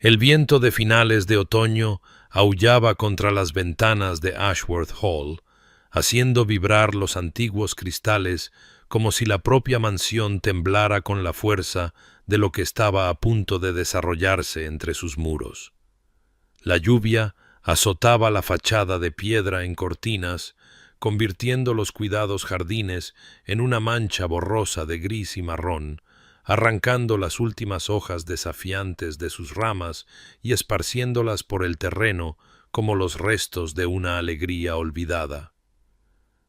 El viento de finales de otoño aullaba contra las ventanas de Ashworth Hall, haciendo vibrar los antiguos cristales como si la propia mansión temblara con la fuerza de lo que estaba a punto de desarrollarse entre sus muros. La lluvia azotaba la fachada de piedra en cortinas, convirtiendo los cuidados jardines en una mancha borrosa de gris y marrón, arrancando las últimas hojas desafiantes de sus ramas y esparciéndolas por el terreno como los restos de una alegría olvidada.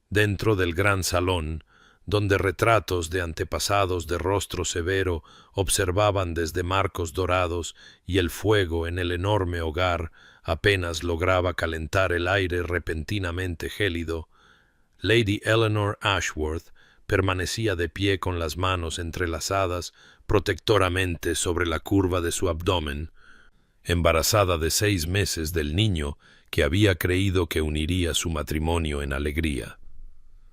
Dentro del gran salón, donde retratos de antepasados de rostro severo observaban desde marcos dorados y el fuego en el enorme hogar apenas lograba calentar el aire repentinamente gélido, Lady Eleanor Ashworth permanecía de pie con las manos entrelazadas protectoramente sobre la curva de su abdomen, embarazada de 6 meses del niño que había creído que uniría su matrimonio en alegría.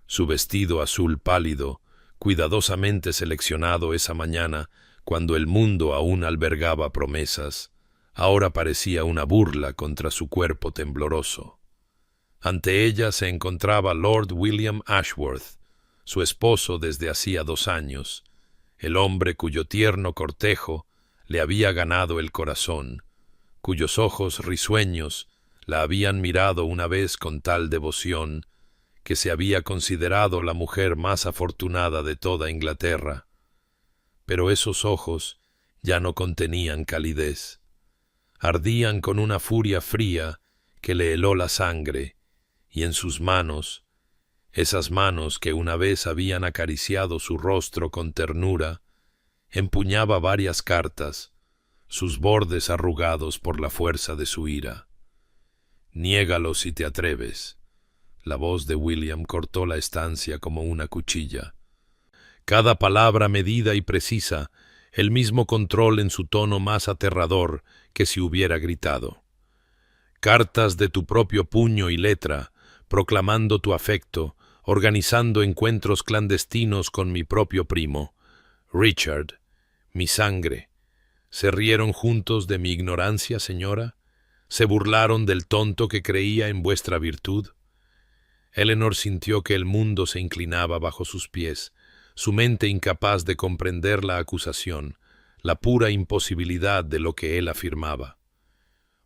Su vestido azul pálido, cuidadosamente seleccionado esa mañana, cuando el mundo aún albergaba promesas, ahora parecía una burla contra su cuerpo tembloroso. Ante ella se encontraba Lord William Ashworth, su esposo desde hacía 2 años, el hombre cuyo tierno cortejo le había ganado el corazón, cuyos ojos risueños la habían mirado una vez con tal devoción, que se había considerado la mujer más afortunada de toda Inglaterra. Pero esos ojos ya no contenían calidez. Ardían con una furia fría que le heló la sangre, y en sus manos, esas manos que una vez habían acariciado su rostro con ternura, empuñaba varias cartas, sus bordes arrugados por la fuerza de su ira. «Niégalo si te atreves». La voz de William cortó la estancia como una cuchilla. Cada palabra medida y precisa, el mismo control en su tono más aterrador que si hubiera gritado. Cartas de tu propio puño y letra, proclamando tu afecto, organizando encuentros clandestinos con mi propio primo, Richard, mi sangre. ¿Se rieron juntos de mi ignorancia, señora? ¿Se burlaron del tonto que creía en vuestra virtud? Eleanor sintió que el mundo se inclinaba bajo sus pies, su mente incapaz de comprender la acusación, la pura imposibilidad de lo que él afirmaba.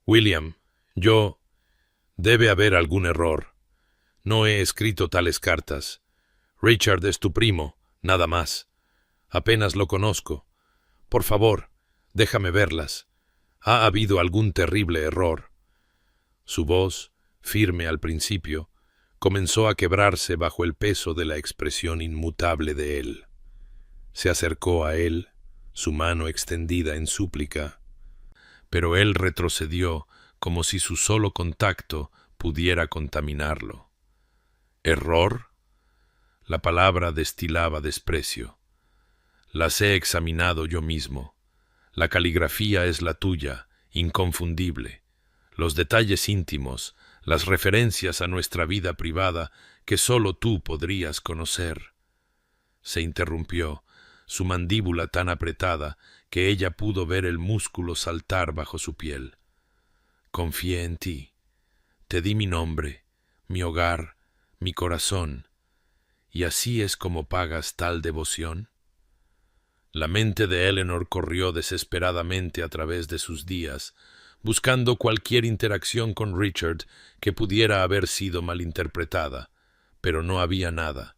«William, debe haber algún error. No he escrito tales cartas. Richard es tu primo, nada más. Apenas lo conozco. Por favor, déjame verlas. Ha habido algún terrible error». Su voz, firme al principio, comenzó a quebrarse bajo el peso de la expresión inmutable de él. Se acercó a él, su mano extendida en súplica, pero él retrocedió como si su solo contacto pudiera contaminarlo. ¿Error? La palabra destilaba desprecio. Las he examinado yo mismo. La caligrafía es la tuya, inconfundible. Los detalles íntimos, las referencias a nuestra vida privada que sólo tú podrías conocer. Se interrumpió, su mandíbula tan apretada que ella pudo ver el músculo saltar bajo su piel. Confié en ti. Te di mi nombre, mi hogar, mi corazón. ¿Y así es como pagas tal devoción? La mente de Eleanor corrió desesperadamente a través de sus días, buscando cualquier interacción con Richard que pudiera haber sido malinterpretada, pero no había nada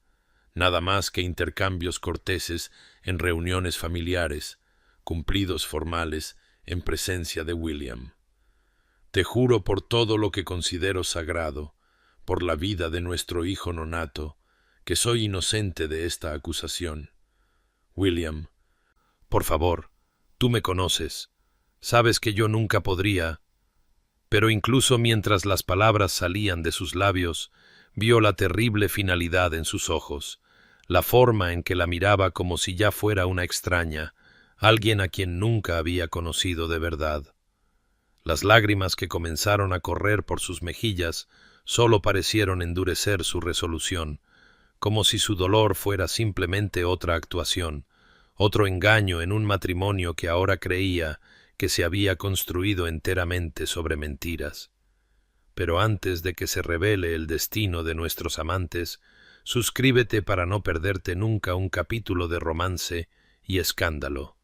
más que intercambios corteses en reuniones familiares, cumplidos formales en presencia de William. Te juro por todo lo que considero sagrado, por la vida de nuestro hijo nonato, que soy inocente de esta acusación. William, por favor, tú me conoces. Sabes que yo nunca podría. Pero incluso mientras las palabras salían de sus labios, vio la terrible finalidad en sus ojos, la forma en que la miraba como si ya fuera una extraña, alguien a quien nunca había conocido de verdad. Las lágrimas que comenzaron a correr por sus mejillas solo parecieron endurecer su resolución, como si su dolor fuera simplemente otra actuación, otro engaño en un matrimonio que ahora creía que se había construido enteramente sobre mentiras. Pero antes de que se revele el destino de nuestros amantes, suscríbete para no perderte nunca un capítulo de romance y escándalo.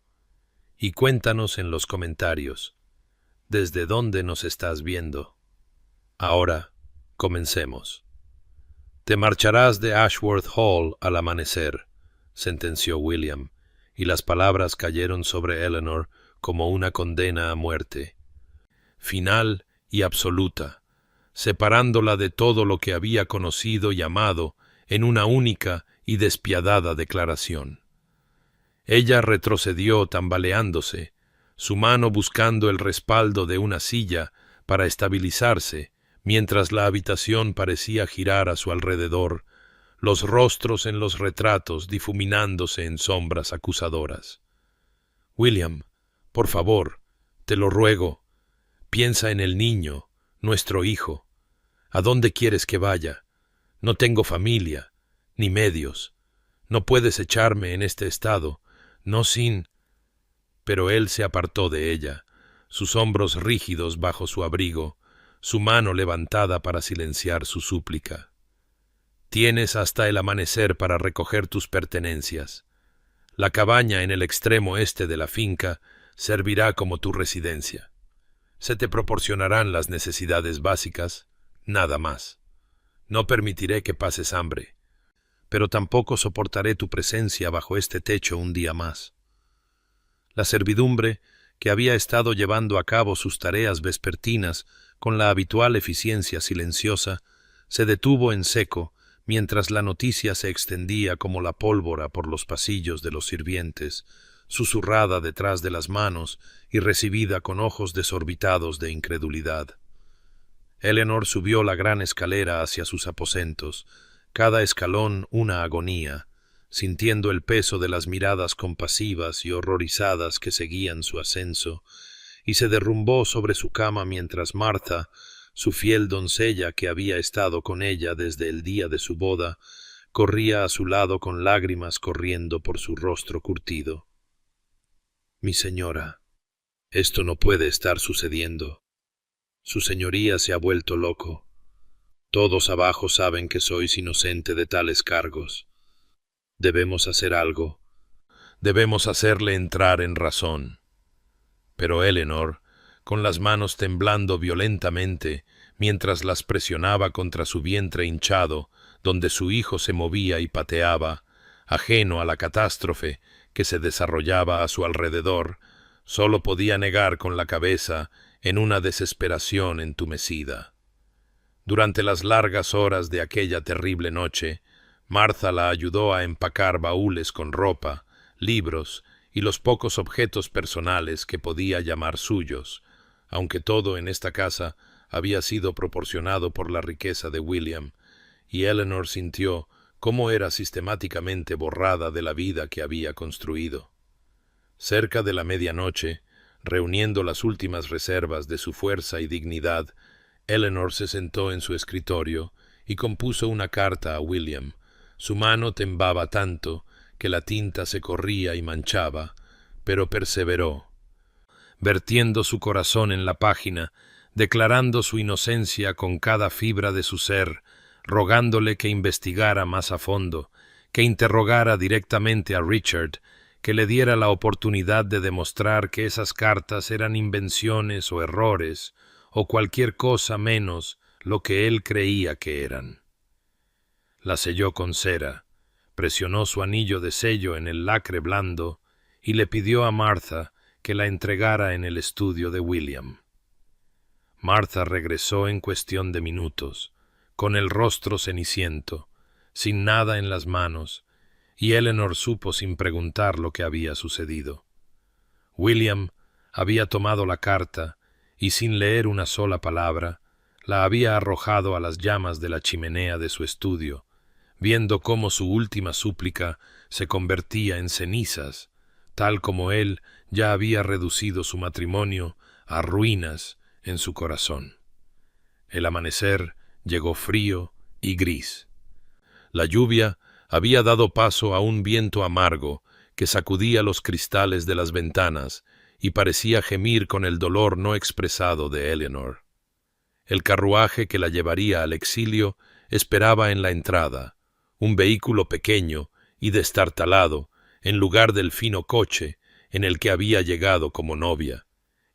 Y cuéntanos en los comentarios, ¿desde dónde nos estás viendo? Ahora, comencemos. Te marcharás de Ashworth Hall al amanecer, sentenció William, y las palabras cayeron sobre Eleanor como una condena a muerte, final y absoluta, separándola de todo lo que había conocido y amado en una única y despiadada declaración. Ella retrocedió tambaleándose, su mano buscando el respaldo de una silla para estabilizarse, mientras la habitación parecía girar a su alrededor, los rostros en los retratos difuminándose en sombras acusadoras. William, por favor, te lo ruego, piensa en el niño, nuestro hijo. ¿A dónde quieres que vaya? No tengo familia, ni medios. No puedes echarme en este estado, no sin... Pero él se apartó de ella, sus hombros rígidos bajo su abrigo, su mano levantada para silenciar su súplica. Tienes hasta el amanecer para recoger tus pertenencias. La cabaña en el extremo este de la finca servirá como tu residencia. Se te proporcionarán las necesidades básicas, nada más. No permitiré que pases hambre, pero tampoco soportaré tu presencia bajo este techo un día más. La servidumbre, que había estado llevando a cabo sus tareas vespertinas con la habitual eficiencia silenciosa, se detuvo en seco mientras la noticia se extendía como la pólvora por los pasillos de los sirvientes, susurrada detrás de las manos y recibida con ojos desorbitados de incredulidad. Eleanor subió la gran escalera hacia sus aposentos, cada escalón una agonía, sintiendo el peso de las miradas compasivas y horrorizadas que seguían su ascenso, y se derrumbó sobre su cama mientras Martha, su fiel doncella que había estado con ella desde el día de su boda, corría a su lado con lágrimas corriendo por su rostro curtido. «Mi señora, esto no puede estar sucediendo. Su señoría se ha vuelto loco. Todos abajo saben que sois inocente de tales cargos. Debemos hacer algo. Debemos hacerle entrar en razón». Pero Eleanor, con las manos temblando violentamente, mientras las presionaba contra su vientre hinchado, donde su hijo se movía y pateaba, ajeno a la catástrofe que se desarrollaba a su alrededor, sólo podía negar con la cabeza en una desesperación entumecida. Durante las largas horas de aquella terrible noche, Martha la ayudó a empacar baúles con ropa, libros y los pocos objetos personales que podía llamar suyos, aunque todo en esta casa había sido proporcionado por la riqueza de William, y Eleanor sintió cómo era sistemáticamente borrada de la vida que había construido. Cerca de la medianoche, reuniendo las últimas reservas de su fuerza y dignidad, Eleanor se sentó en su escritorio y compuso una carta a William. Su mano temblaba tanto que la tinta se corría y manchaba, pero perseveró, vertiendo su corazón en la página, declarando su inocencia con cada fibra de su ser, rogándole que investigara más a fondo, que interrogara directamente a Richard, que le diera la oportunidad de demostrar que esas cartas eran invenciones o errores, o cualquier cosa menos lo que él creía que eran. La selló con cera, presionó su anillo de sello en el lacre blando y le pidió a Martha que la entregara en el estudio de William. Martha regresó en cuestión de minutos, con el rostro ceniciento, sin nada en las manos, y Eleanor supo sin preguntar lo que había sucedido. William había tomado la carta y, sin leer una sola palabra, la había arrojado a las llamas de la chimenea de su estudio, viendo cómo su última súplica se convertía en cenizas, tal como él ya había reducido su matrimonio a ruinas en su corazón. El amanecer llegó frío y gris. La lluvia había dado paso a un viento amargo que sacudía los cristales de las ventanas y parecía gemir con el dolor no expresado de Eleanor. El carruaje que la llevaría al exilio esperaba en la entrada, un vehículo pequeño y destartalado, en lugar del fino coche en el que había llegado como novia,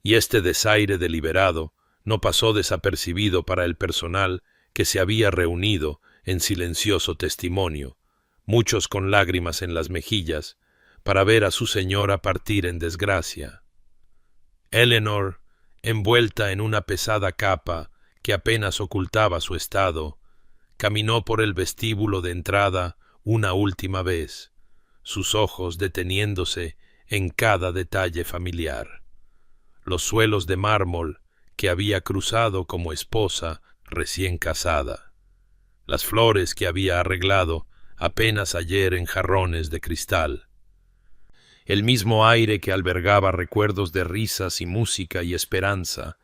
y este desaire deliberado no pasó desapercibido para el personal que se había reunido en silencioso testimonio, muchos con lágrimas en las mejillas, para ver a su señora partir en desgracia. Eleanor, envuelta en una pesada capa que apenas ocultaba su estado, caminó por el vestíbulo de entrada una última vez, sus ojos deteniéndose en cada detalle familiar. Los suelos de mármol que había cruzado como esposa recién casada, las flores que había arreglado apenas ayer en jarrones de cristal, el mismo aire que albergaba recuerdos de risas y música y esperanza,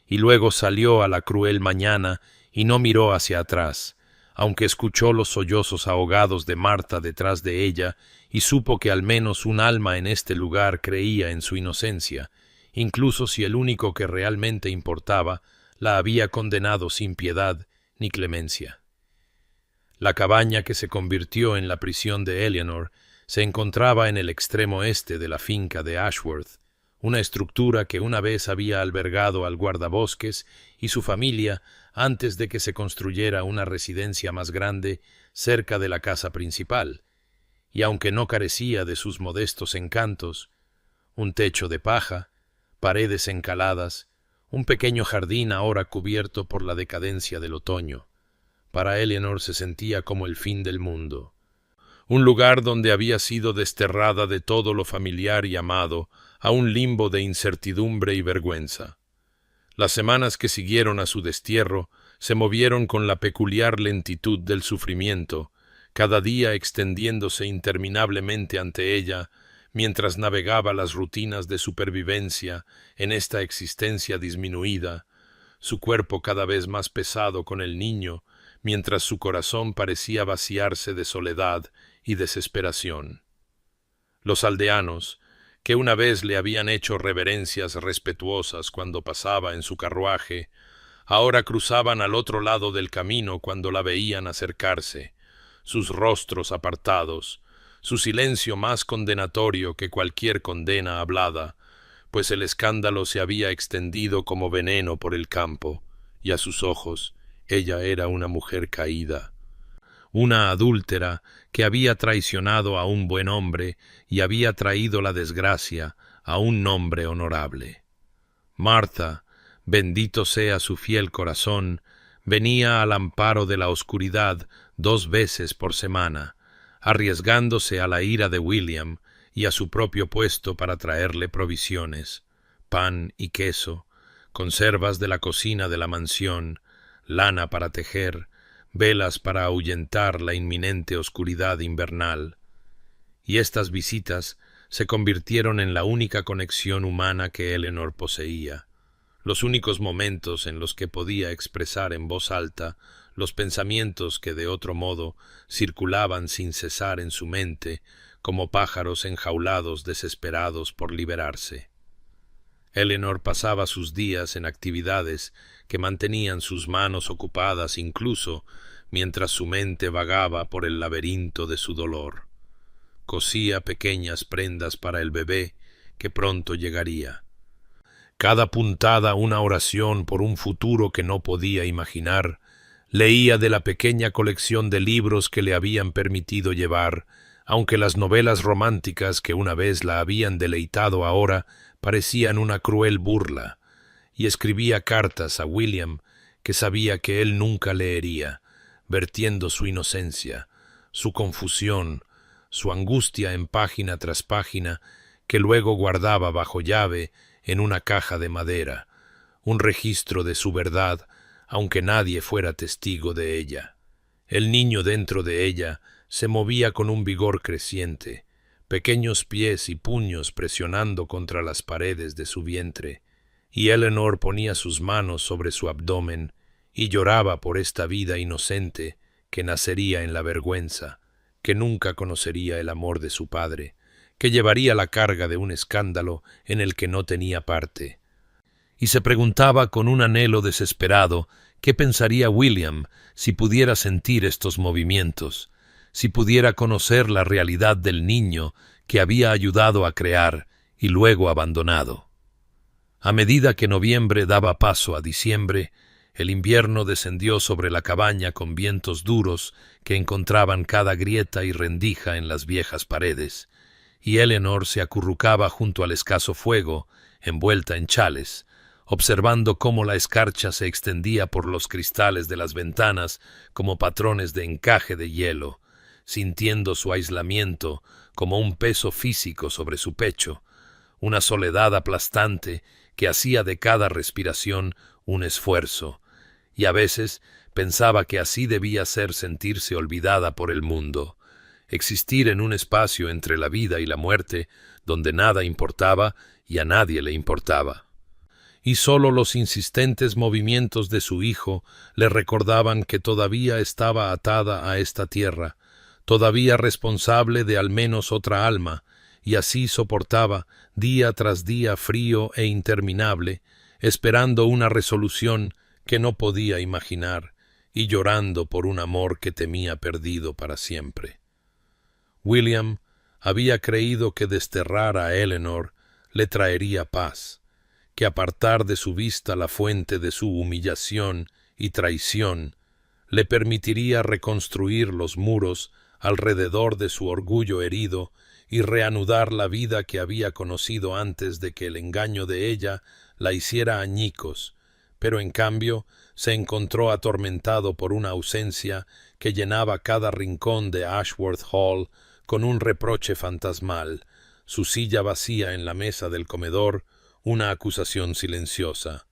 y luego salió a la cruel mañana y no miró hacia atrás, aunque escuchó los sollozos ahogados de Marta detrás de ella y supo que al menos un alma en este lugar creía en su inocencia, incluso si el único que realmente importaba la había condenado sin piedad ni clemencia. La cabaña que se convirtió en la prisión de Eleanor se encontraba en el extremo este de la finca de Ashworth, una estructura que una vez había albergado al guardabosques y su familia antes de que se construyera una residencia más grande cerca de la casa principal, y aunque no carecía de sus modestos encantos, un techo de paja, paredes encaladas, un pequeño jardín ahora cubierto por la decadencia del otoño, para Eleanor se sentía como el fin del mundo. Un lugar donde había sido desterrada de todo lo familiar y amado a un limbo de incertidumbre y vergüenza. Las semanas que siguieron a su destierro se movieron con la peculiar lentitud del sufrimiento, cada día extendiéndose interminablemente ante ella, mientras navegaba las rutinas de supervivencia en esta existencia disminuida, su cuerpo cada vez más pesado con el niño, mientras su corazón parecía vaciarse de soledad y desesperación. Los aldeanos, que una vez le habían hecho reverencias respetuosas cuando pasaba en su carruaje, ahora cruzaban al otro lado del camino cuando la veían acercarse, sus rostros apartados, su silencio más condenatorio que cualquier condena hablada, pues el escándalo se había extendido como veneno por el campo, y a sus ojos ella era una mujer caída, una adúltera que había traicionado a un buen hombre y había traído la desgracia a un nombre honorable. Martha, bendito sea su fiel corazón, venía al amparo de la oscuridad 2 veces por semana, arriesgándose a la ira de William y a su propio puesto para traerle provisiones, pan y queso, conservas de la cocina de la mansión, lana para tejer, velas para ahuyentar la inminente oscuridad invernal. Y estas visitas se convirtieron en la única conexión humana que Eleanor poseía, los únicos momentos en los que podía expresar en voz alta los pensamientos que de otro modo circulaban sin cesar en su mente como pájaros enjaulados desesperados por liberarse. Eleanor pasaba sus días en actividades que mantenían sus manos ocupadas incluso mientras su mente vagaba por el laberinto de su dolor. Cosía pequeñas prendas para el bebé que pronto llegaría. Cada puntada una oración por un futuro que no podía imaginar, leía de la pequeña colección de libros que le habían permitido llevar, aunque las novelas románticas que una vez la habían deleitado ahora parecían una cruel burla, y escribía cartas a William que sabía que él nunca leería, vertiendo su inocencia, su confusión, su angustia en página tras página, que luego guardaba bajo llave en una caja de madera, un registro de su verdad, aunque nadie fuera testigo de ella. El niño dentro de ella se movía con un vigor creciente, pequeños pies y puños presionando contra las paredes de su vientre, y Eleanor ponía sus manos sobre su abdomen y lloraba por esta vida inocente que nacería en la vergüenza, que nunca conocería el amor de su padre, que llevaría la carga de un escándalo en el que no tenía parte. Y se preguntaba con un anhelo desesperado qué pensaría William si pudiera sentir estos movimientos, si pudiera conocer la realidad del niño que había ayudado a crear y luego abandonado. A medida que noviembre daba paso a diciembre, el invierno descendió sobre la cabaña con vientos duros que encontraban cada grieta y rendija en las viejas paredes, y Eleanor se acurrucaba junto al escaso fuego, envuelta en chales, observando cómo la escarcha se extendía por los cristales de las ventanas como patrones de encaje de hielo, sintiendo su aislamiento como un peso físico sobre su pecho, una soledad aplastante que hacía de cada respiración un esfuerzo, y a veces pensaba que así debía ser sentirse olvidada por el mundo, existir en un espacio entre la vida y la muerte donde nada importaba y a nadie le importaba. Y sólo los insistentes movimientos de su hijo le recordaban que todavía estaba atada a esta tierra, todavía responsable de al menos otra alma, y así soportaba día tras día frío e interminable, esperando una resolución que no podía imaginar y llorando por un amor que temía perdido para siempre. William había creído que desterrar a Eleanor le traería paz, que apartar de su vista la fuente de su humillación y traición le permitiría reconstruir los muros alrededor de su orgullo herido y reanudar la vida que había conocido antes de que el engaño de ella la hiciera añicos, pero en cambio se encontró atormentado por una ausencia que llenaba cada rincón de Ashworth Hall con un reproche fantasmal, su silla vacía en la mesa del comedor, una acusación silenciosa.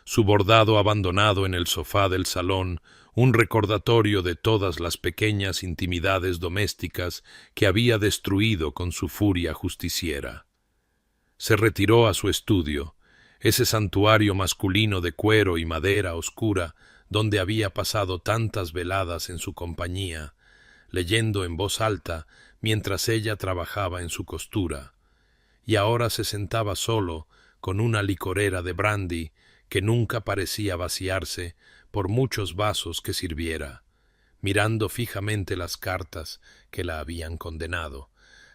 Su bordado abandonado en el sofá del salón, un recordatorio de todas las pequeñas intimidades domésticas que había destruido con su furia justiciera. Se retiró a su estudio, ese santuario masculino de cuero y madera oscura donde había pasado tantas veladas en su compañía, leyendo en voz alta mientras ella trabajaba en su costura, y ahora se sentaba solo con una licorera de brandy que nunca parecía vaciarse por muchos vasos que sirviera, mirando fijamente las cartas que la habían condenado,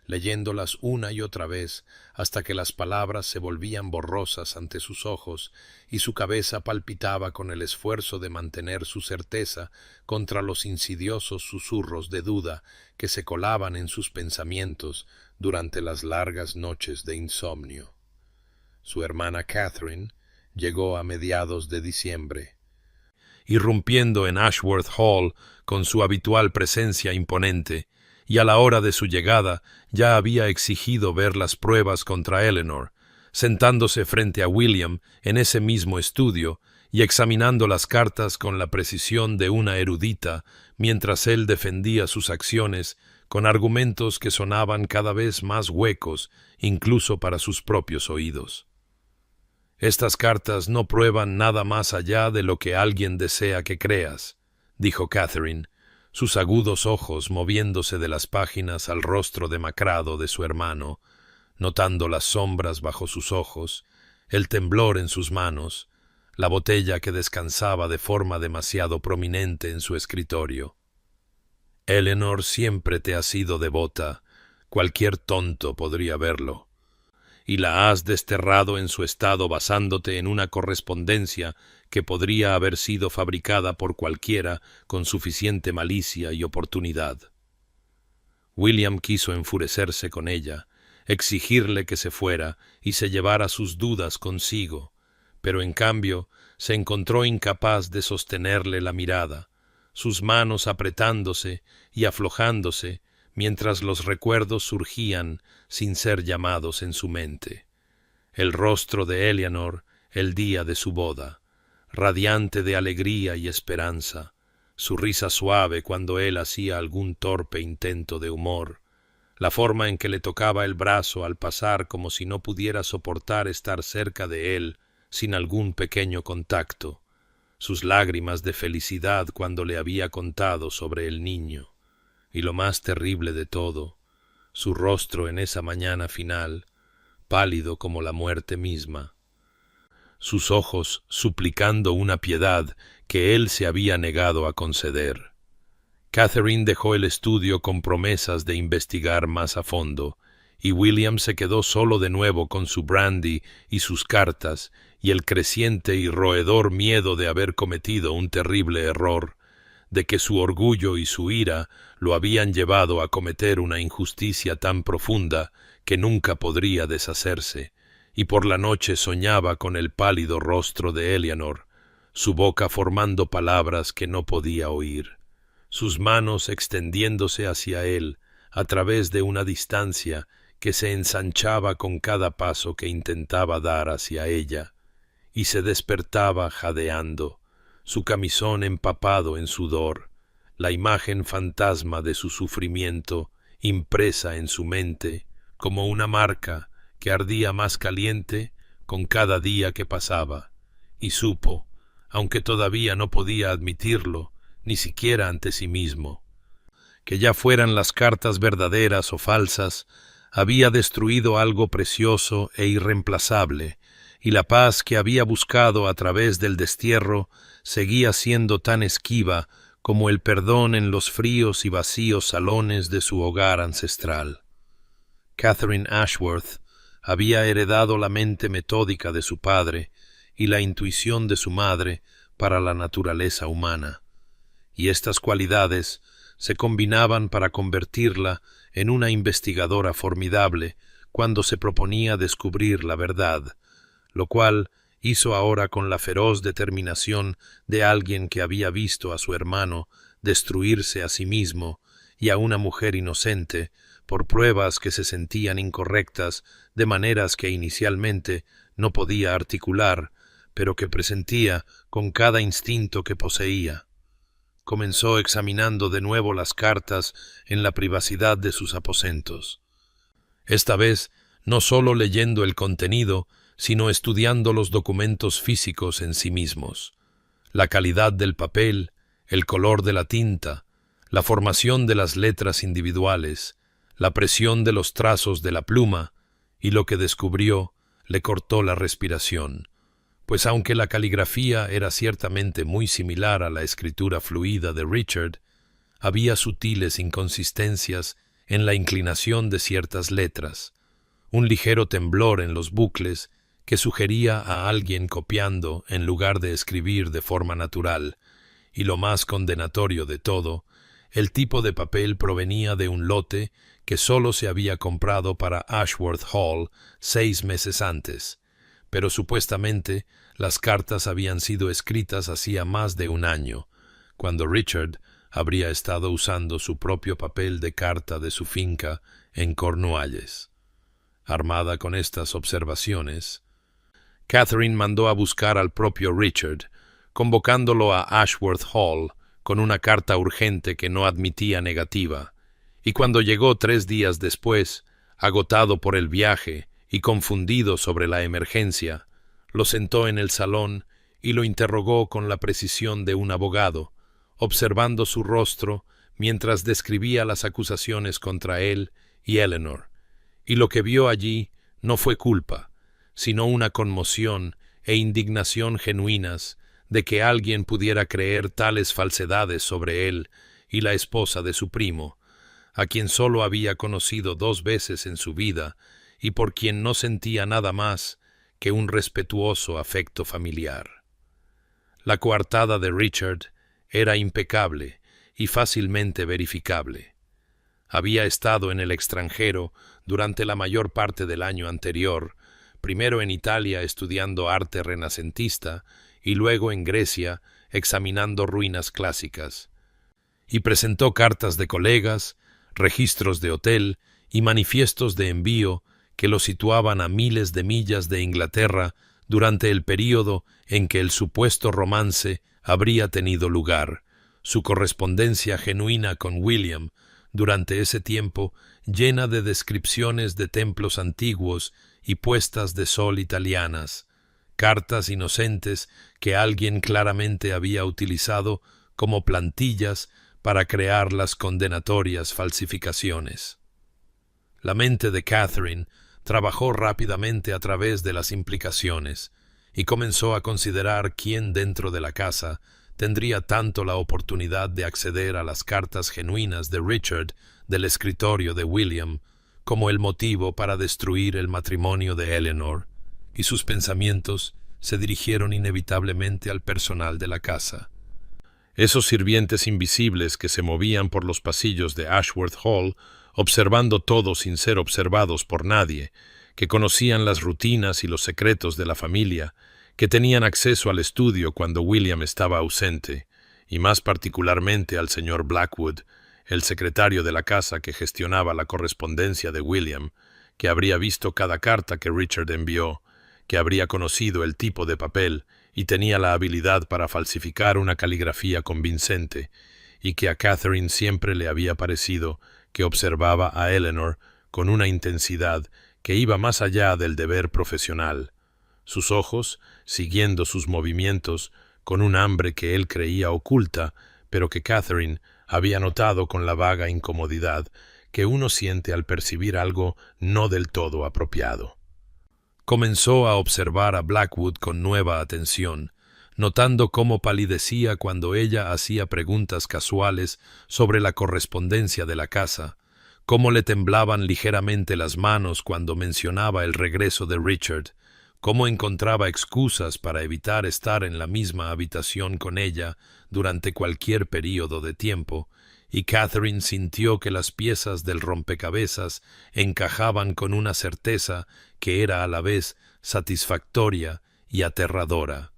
leyéndolas una y otra vez hasta que las palabras se volvían borrosas ante sus ojos y su cabeza palpitaba con el esfuerzo de mantener su certeza contra los insidiosos susurros de duda que se colaban en sus pensamientos durante las largas noches de insomnio. Su hermana Catherine llegó a mediados de diciembre, irrumpiendo en Ashworth Hall con su habitual presencia imponente, y a la hora de su llegada ya había exigido ver las pruebas contra Eleanor, sentándose frente a William en ese mismo estudio y examinando las cartas con la precisión de una erudita, mientras él defendía sus acciones con argumentos que sonaban cada vez más huecos, incluso para sus propios oídos. «Estas cartas no prueban nada más allá de lo que alguien desea que creas», dijo Catherine, sus agudos ojos moviéndose de las páginas al rostro demacrado de su hermano, notando las sombras bajo sus ojos, el temblor en sus manos, la botella que descansaba de forma demasiado prominente en su escritorio. «Eleanor siempre te ha sido devota, cualquier tonto podría verlo, y la has desterrado en su estado basándote en una correspondencia que podría haber sido fabricada por cualquiera con suficiente malicia y oportunidad». William quiso enfurecerse con ella, exigirle que se fuera y se llevara sus dudas consigo, pero en cambio se encontró incapaz de sostenerle la mirada, sus manos apretándose y aflojándose mientras los recuerdos surgían sin ser llamados en su mente. El rostro de Eleanor el día de su boda, radiante de alegría y esperanza, su risa suave cuando él hacía algún torpe intento de humor, la forma en que le tocaba el brazo al pasar como si no pudiera soportar estar cerca de él sin algún pequeño contacto, sus lágrimas de felicidad cuando le había contado sobre el niño, y lo más terrible de todo, su rostro en esa mañana final, pálido como la muerte misma, sus ojos suplicando una piedad que él se había negado a conceder. Catherine dejó el estudio con promesas de investigar más a fondo, y William se quedó solo de nuevo con su brandy y sus cartas y el creciente y roedor miedo de haber cometido un terrible error, de que su orgullo y su ira lo habían llevado a cometer una injusticia tan profunda que nunca podría deshacerse, y por la noche soñaba con el pálido rostro de Eleanor, su boca formando palabras que no podía oír, sus manos extendiéndose hacia él a través de una distancia que se ensanchaba con cada paso que intentaba dar hacia ella, y se despertaba jadeando, su camisón empapado en sudor, la imagen fantasma de su sufrimiento impresa en su mente como una marca que ardía más caliente con cada día que pasaba, y supo, aunque todavía no podía admitirlo, ni siquiera ante sí mismo, que ya fueran las cartas verdaderas o falsas, había destruido algo precioso e irreemplazable, y la paz que había buscado a través del destierro seguía siendo tan esquiva como el perdón en los fríos y vacíos salones de su hogar ancestral. Catherine Ashworth había heredado la mente metódica de su padre y la intuición de su madre para la naturaleza humana, y estas cualidades se combinaban para convertirla en una investigadora formidable cuando se proponía descubrir la verdad, lo cual hizo ahora con la feroz determinación de alguien que había visto a su hermano destruirse a sí mismo y a una mujer inocente por pruebas que se sentían incorrectas de maneras que inicialmente no podía articular, pero que presentía con cada instinto que poseía. Comenzó examinando de nuevo las cartas en la privacidad de sus aposentos. Esta vez, no sólo leyendo el contenido, sino estudiando los documentos físicos en sí mismos, la calidad del papel, el color de la tinta, la formación de las letras individuales, la presión de los trazos de la pluma, y lo que descubrió le cortó la respiración, pues aunque la caligrafía era ciertamente muy similar a la escritura fluida de Richard, había sutiles inconsistencias en la inclinación de ciertas letras, un ligero temblor en los bucles que sugería a alguien copiando en lugar de escribir de forma natural, y lo más condenatorio de todo, el tipo de papel provenía de un lote que solo se había comprado para Ashworth Hall 6 meses antes, pero supuestamente las cartas habían sido escritas hacía más de un año, cuando Richard habría estado usando su propio papel de carta de su finca en Cornualles. Armada con estas observaciones, Catherine mandó a buscar al propio Richard, convocándolo a Ashworth Hall con una carta urgente que no admitía negativa, y cuando llegó 3 días después, agotado por el viaje y confundido sobre la emergencia, lo sentó en el salón y lo interrogó con la precisión de un abogado, observando su rostro mientras describía las acusaciones contra él y Eleanor, y lo que vio allí no fue culpa, sino una conmoción e indignación genuinas de que alguien pudiera creer tales falsedades sobre él y la esposa de su primo, a quien solo había conocido 2 veces en su vida y por quien no sentía nada más que un respetuoso afecto familiar. La coartada de Richard era impecable y fácilmente verificable. Había estado en el extranjero durante la mayor parte del año anterior, primero en Italia estudiando arte renacentista y luego en Grecia examinando ruinas clásicas, y presentó cartas de colegas, registros de hotel y manifiestos de envío que lo situaban a miles de millas de Inglaterra durante el período en que el supuesto romance habría tenido lugar, su correspondencia genuina con William, durante ese tiempo llena de descripciones de templos antiguos y puestas de sol italianas, cartas inocentes que alguien claramente había utilizado como plantillas para crear las condenatorias falsificaciones. La mente de Catherine trabajó rápidamente a través de las implicaciones y comenzó a considerar quién dentro de la casa tendría tanto la oportunidad de acceder a las cartas genuinas de Richard del escritorio de William como el motivo para destruir el matrimonio de Eleanor, y sus pensamientos se dirigieron inevitablemente al personal de la casa. Esos sirvientes invisibles que se movían por los pasillos de Ashworth Hall, observando todo sin ser observados por nadie, que conocían las rutinas y los secretos de la familia, que tenían acceso al estudio cuando William estaba ausente, y más particularmente al señor Blackwood, el secretario de la casa que gestionaba la correspondencia de William, que habría visto cada carta que Richard envió, que habría conocido el tipo de papel y tenía la habilidad para falsificar una caligrafía convincente, y que a Catherine siempre le había parecido que observaba a Eleanor con una intensidad que iba más allá del deber profesional, sus ojos siguiendo sus movimientos con un hambre que él creía oculta, pero que Catherine había notado con la vaga incomodidad que uno siente al percibir algo no del todo apropiado. Comenzó a observar a Blackwood con nueva atención, notando cómo palidecía cuando ella hacía preguntas casuales sobre la correspondencia de la casa, cómo le temblaban ligeramente las manos cuando mencionaba el regreso de Richard, cómo encontraba excusas para evitar estar en la misma habitación con ella durante cualquier período de tiempo, y Catherine sintió que las piezas del rompecabezas encajaban con una certeza que era a la vez satisfactoria y aterradora,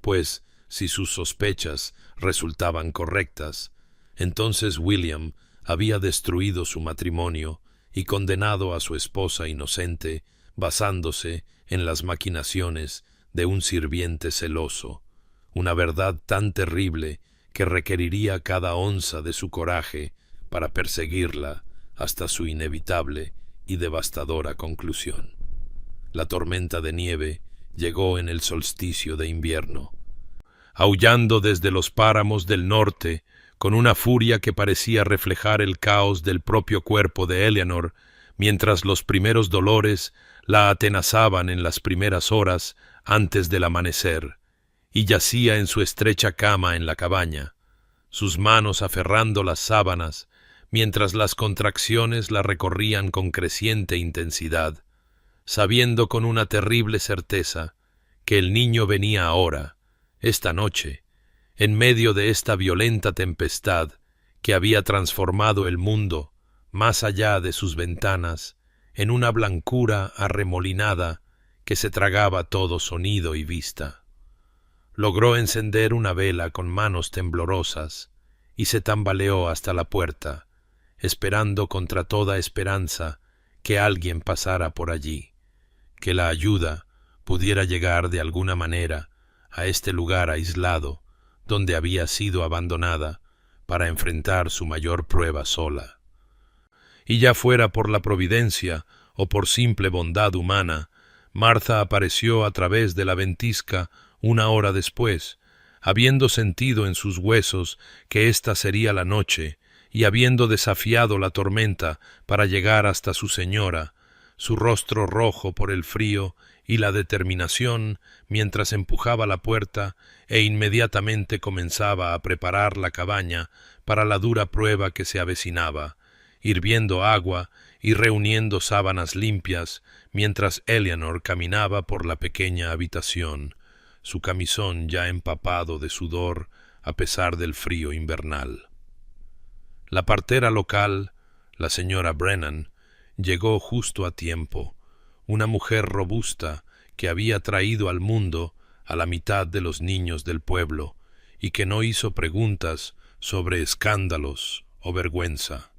pues, si sus sospechas resultaban correctas, entonces William había destruido su matrimonio y condenado a su esposa inocente, basándose en las maquinaciones de un sirviente celoso, una verdad tan terrible que requeriría cada onza de su coraje para perseguirla hasta su inevitable y devastadora conclusión. La tormenta de nieve llegó en el solsticio de invierno, aullando desde los páramos del norte con una furia que parecía reflejar el caos del propio cuerpo de Eleanor, mientras los primeros dolores la atenazaban en las primeras horas antes del amanecer, y yacía en su estrecha cama en la cabaña, sus manos aferrando las sábanas, mientras las contracciones la recorrían con creciente intensidad, sabiendo con una terrible certeza que el niño venía ahora, esta noche, en medio de esta violenta tempestad que había transformado el mundo, más allá de sus ventanas, en una blancura arremolinada que se tragaba todo sonido y vista. Logró encender una vela con manos temblorosas y se tambaleó hasta la puerta, esperando contra toda esperanza que alguien pasara por allí, que la ayuda pudiera llegar de alguna manera a este lugar aislado donde había sido abandonada para enfrentar su mayor prueba sola. Y ya fuera por la providencia o por simple bondad humana, Martha apareció a través de la ventisca una hora después, habiendo sentido en sus huesos que ésta sería la noche, y habiendo desafiado la tormenta para llegar hasta su señora, su rostro rojo por el frío y la determinación, mientras empujaba la puerta e inmediatamente comenzaba a preparar la cabaña para la dura prueba que se avecinaba, hirviendo agua y reuniendo sábanas limpias, mientras Eleanor caminaba por la pequeña habitación, su camisón ya empapado de sudor a pesar del frío invernal. La partera local, la señora Brennan, llegó justo a tiempo, una mujer robusta que había traído al mundo a la mitad de los niños del pueblo y que no hizo preguntas sobre escándalos o vergüenza,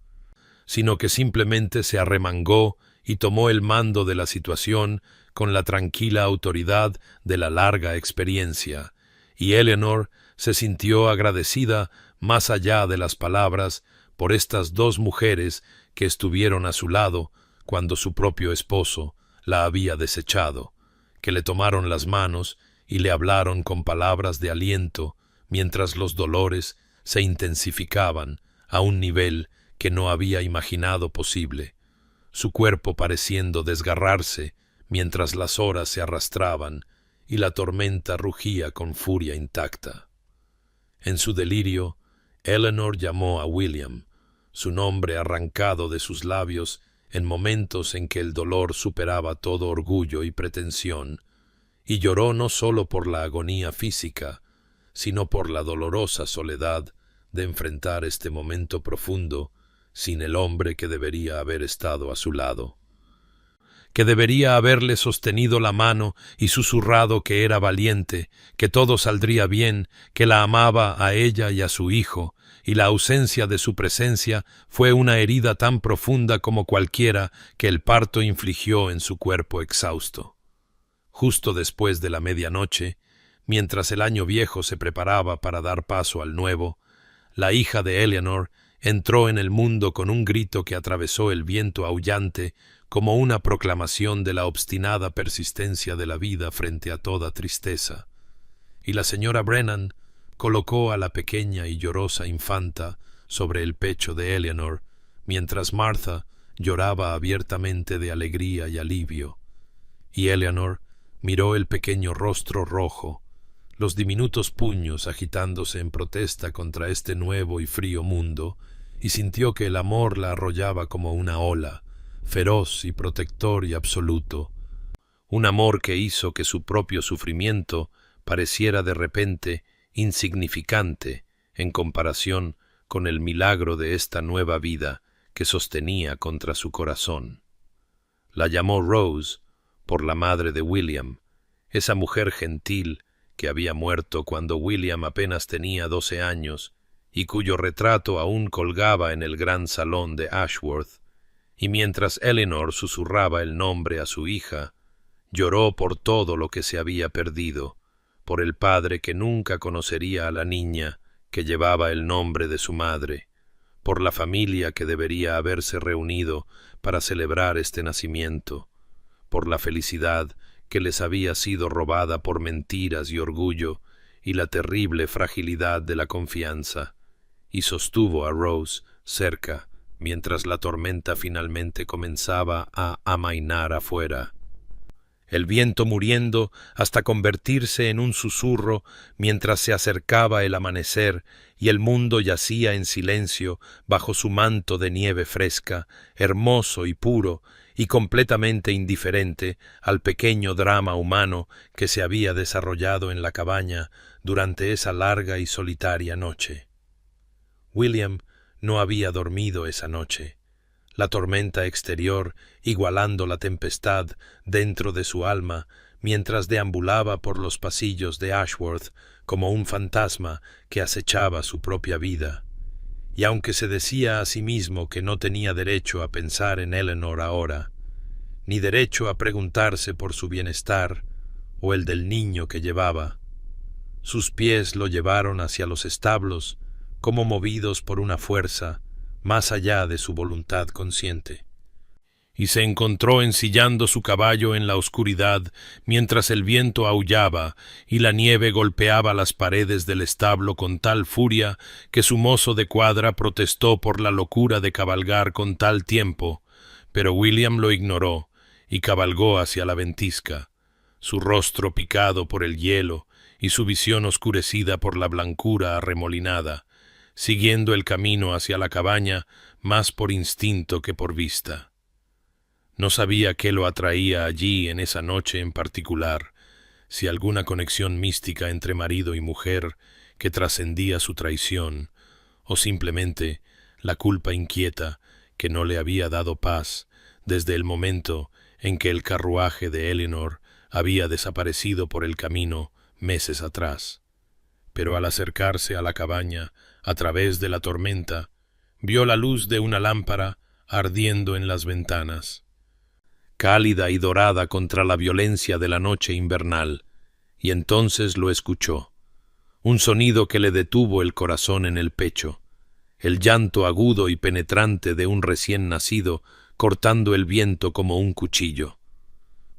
sino que simplemente se arremangó y tomó el mando de la situación con la tranquila autoridad de la larga experiencia, y Eleanor se sintió agradecida más allá de las palabras por estas dos mujeres que estuvieron a su lado cuando su propio esposo la había desechado, que le tomaron las manos y le hablaron con palabras de aliento mientras los dolores se intensificaban a un nivel que no había imaginado posible. su cuerpo pareciendo desgarrarse mientras las horas se arrastraban y la tormenta rugía con furia intacta. En su delirio, Eleanor llamó a William, su nombre arrancado de sus labios en momentos en que el dolor superaba todo orgullo y pretensión, y lloró no solo por la agonía física, sino por la dolorosa soledad de enfrentar este momento profundo sin el hombre que debería haber estado a su lado, que debería haberle sostenido la mano y susurrado que era valiente, que todo saldría bien, que la amaba a ella y a su hijo, y la ausencia de su presencia fue una herida tan profunda como cualquiera que el parto infligió en su cuerpo exhausto. Justo después de la medianoche, mientras el año viejo se preparaba para dar paso al nuevo, la hija de Eleanor entró en el mundo con un grito que atravesó el viento aullante como una proclamación de la obstinada persistencia de la vida frente a toda tristeza. Y la señora Brennan colocó a la pequeña y llorosa infanta sobre el pecho de Eleanor, mientras Martha lloraba abiertamente de alegría y alivio. Y Eleanor miró el pequeño rostro rojo, los diminutos puños agitándose en protesta contra este nuevo y frío mundo, y sintió que el amor la arrollaba como una ola, feroz y protector y absoluto, un amor que hizo que su propio sufrimiento pareciera de repente insignificante en comparación con el milagro de esta nueva vida que sostenía contra su corazón. La llamó Rose por la madre de William, esa mujer gentil que había muerto cuando William apenas tenía 12 años y cuyo retrato aún colgaba en el gran salón de Ashworth, y mientras Eleanor susurraba el nombre a su hija, lloró por todo lo que se había perdido, por el padre que nunca conocería a la niña que llevaba el nombre de su madre, por la familia que debería haberse reunido para celebrar este nacimiento, por la felicidad que les había sido robada por mentiras y orgullo y la terrible fragilidad de la confianza, y sostuvo a Rose cerca mientras la tormenta finalmente comenzaba a amainar afuera. El viento muriendo hasta convertirse en un susurro mientras se acercaba el amanecer y el mundo yacía en silencio bajo su manto de nieve fresca, hermoso y puro, y completamente indiferente al pequeño drama humano que se había desarrollado en la cabaña durante esa larga y solitaria noche. William no había dormido esa noche. La tormenta exterior igualando la tempestad dentro de su alma mientras deambulaba por los pasillos de Ashworth como un fantasma que acechaba su propia vida. Y aunque se decía a sí mismo que no tenía derecho a pensar en Eleanor ahora, ni derecho a preguntarse por su bienestar o el del niño que llevaba, sus pies lo llevaron hacia los establos como movidos por una fuerza más allá de su voluntad consciente. Y se encontró ensillando su caballo en la oscuridad mientras el viento aullaba y la nieve golpeaba las paredes del establo con tal furia que su mozo de cuadra protestó por la locura de cabalgar con tal tiempo, pero William lo ignoró y cabalgó hacia la ventisca, su rostro picado por el hielo y su visión oscurecida por la blancura arremolinada, siguiendo el camino hacia la cabaña más por instinto que por vista. No sabía qué lo atraía allí en esa noche en particular, si alguna conexión mística entre marido y mujer que trascendía su traición, o simplemente la culpa inquieta que no le había dado paz desde el momento en que el carruaje de Eleanor había desaparecido por el camino meses atrás. Pero al acercarse a la cabaña, a través de la tormenta, vio la luz de una lámpara ardiendo en las ventanas, cálida y dorada contra la violencia de la noche invernal, y entonces lo escuchó, un sonido que le detuvo el corazón en el pecho, el llanto agudo y penetrante de un recién nacido cortando el viento como un cuchillo.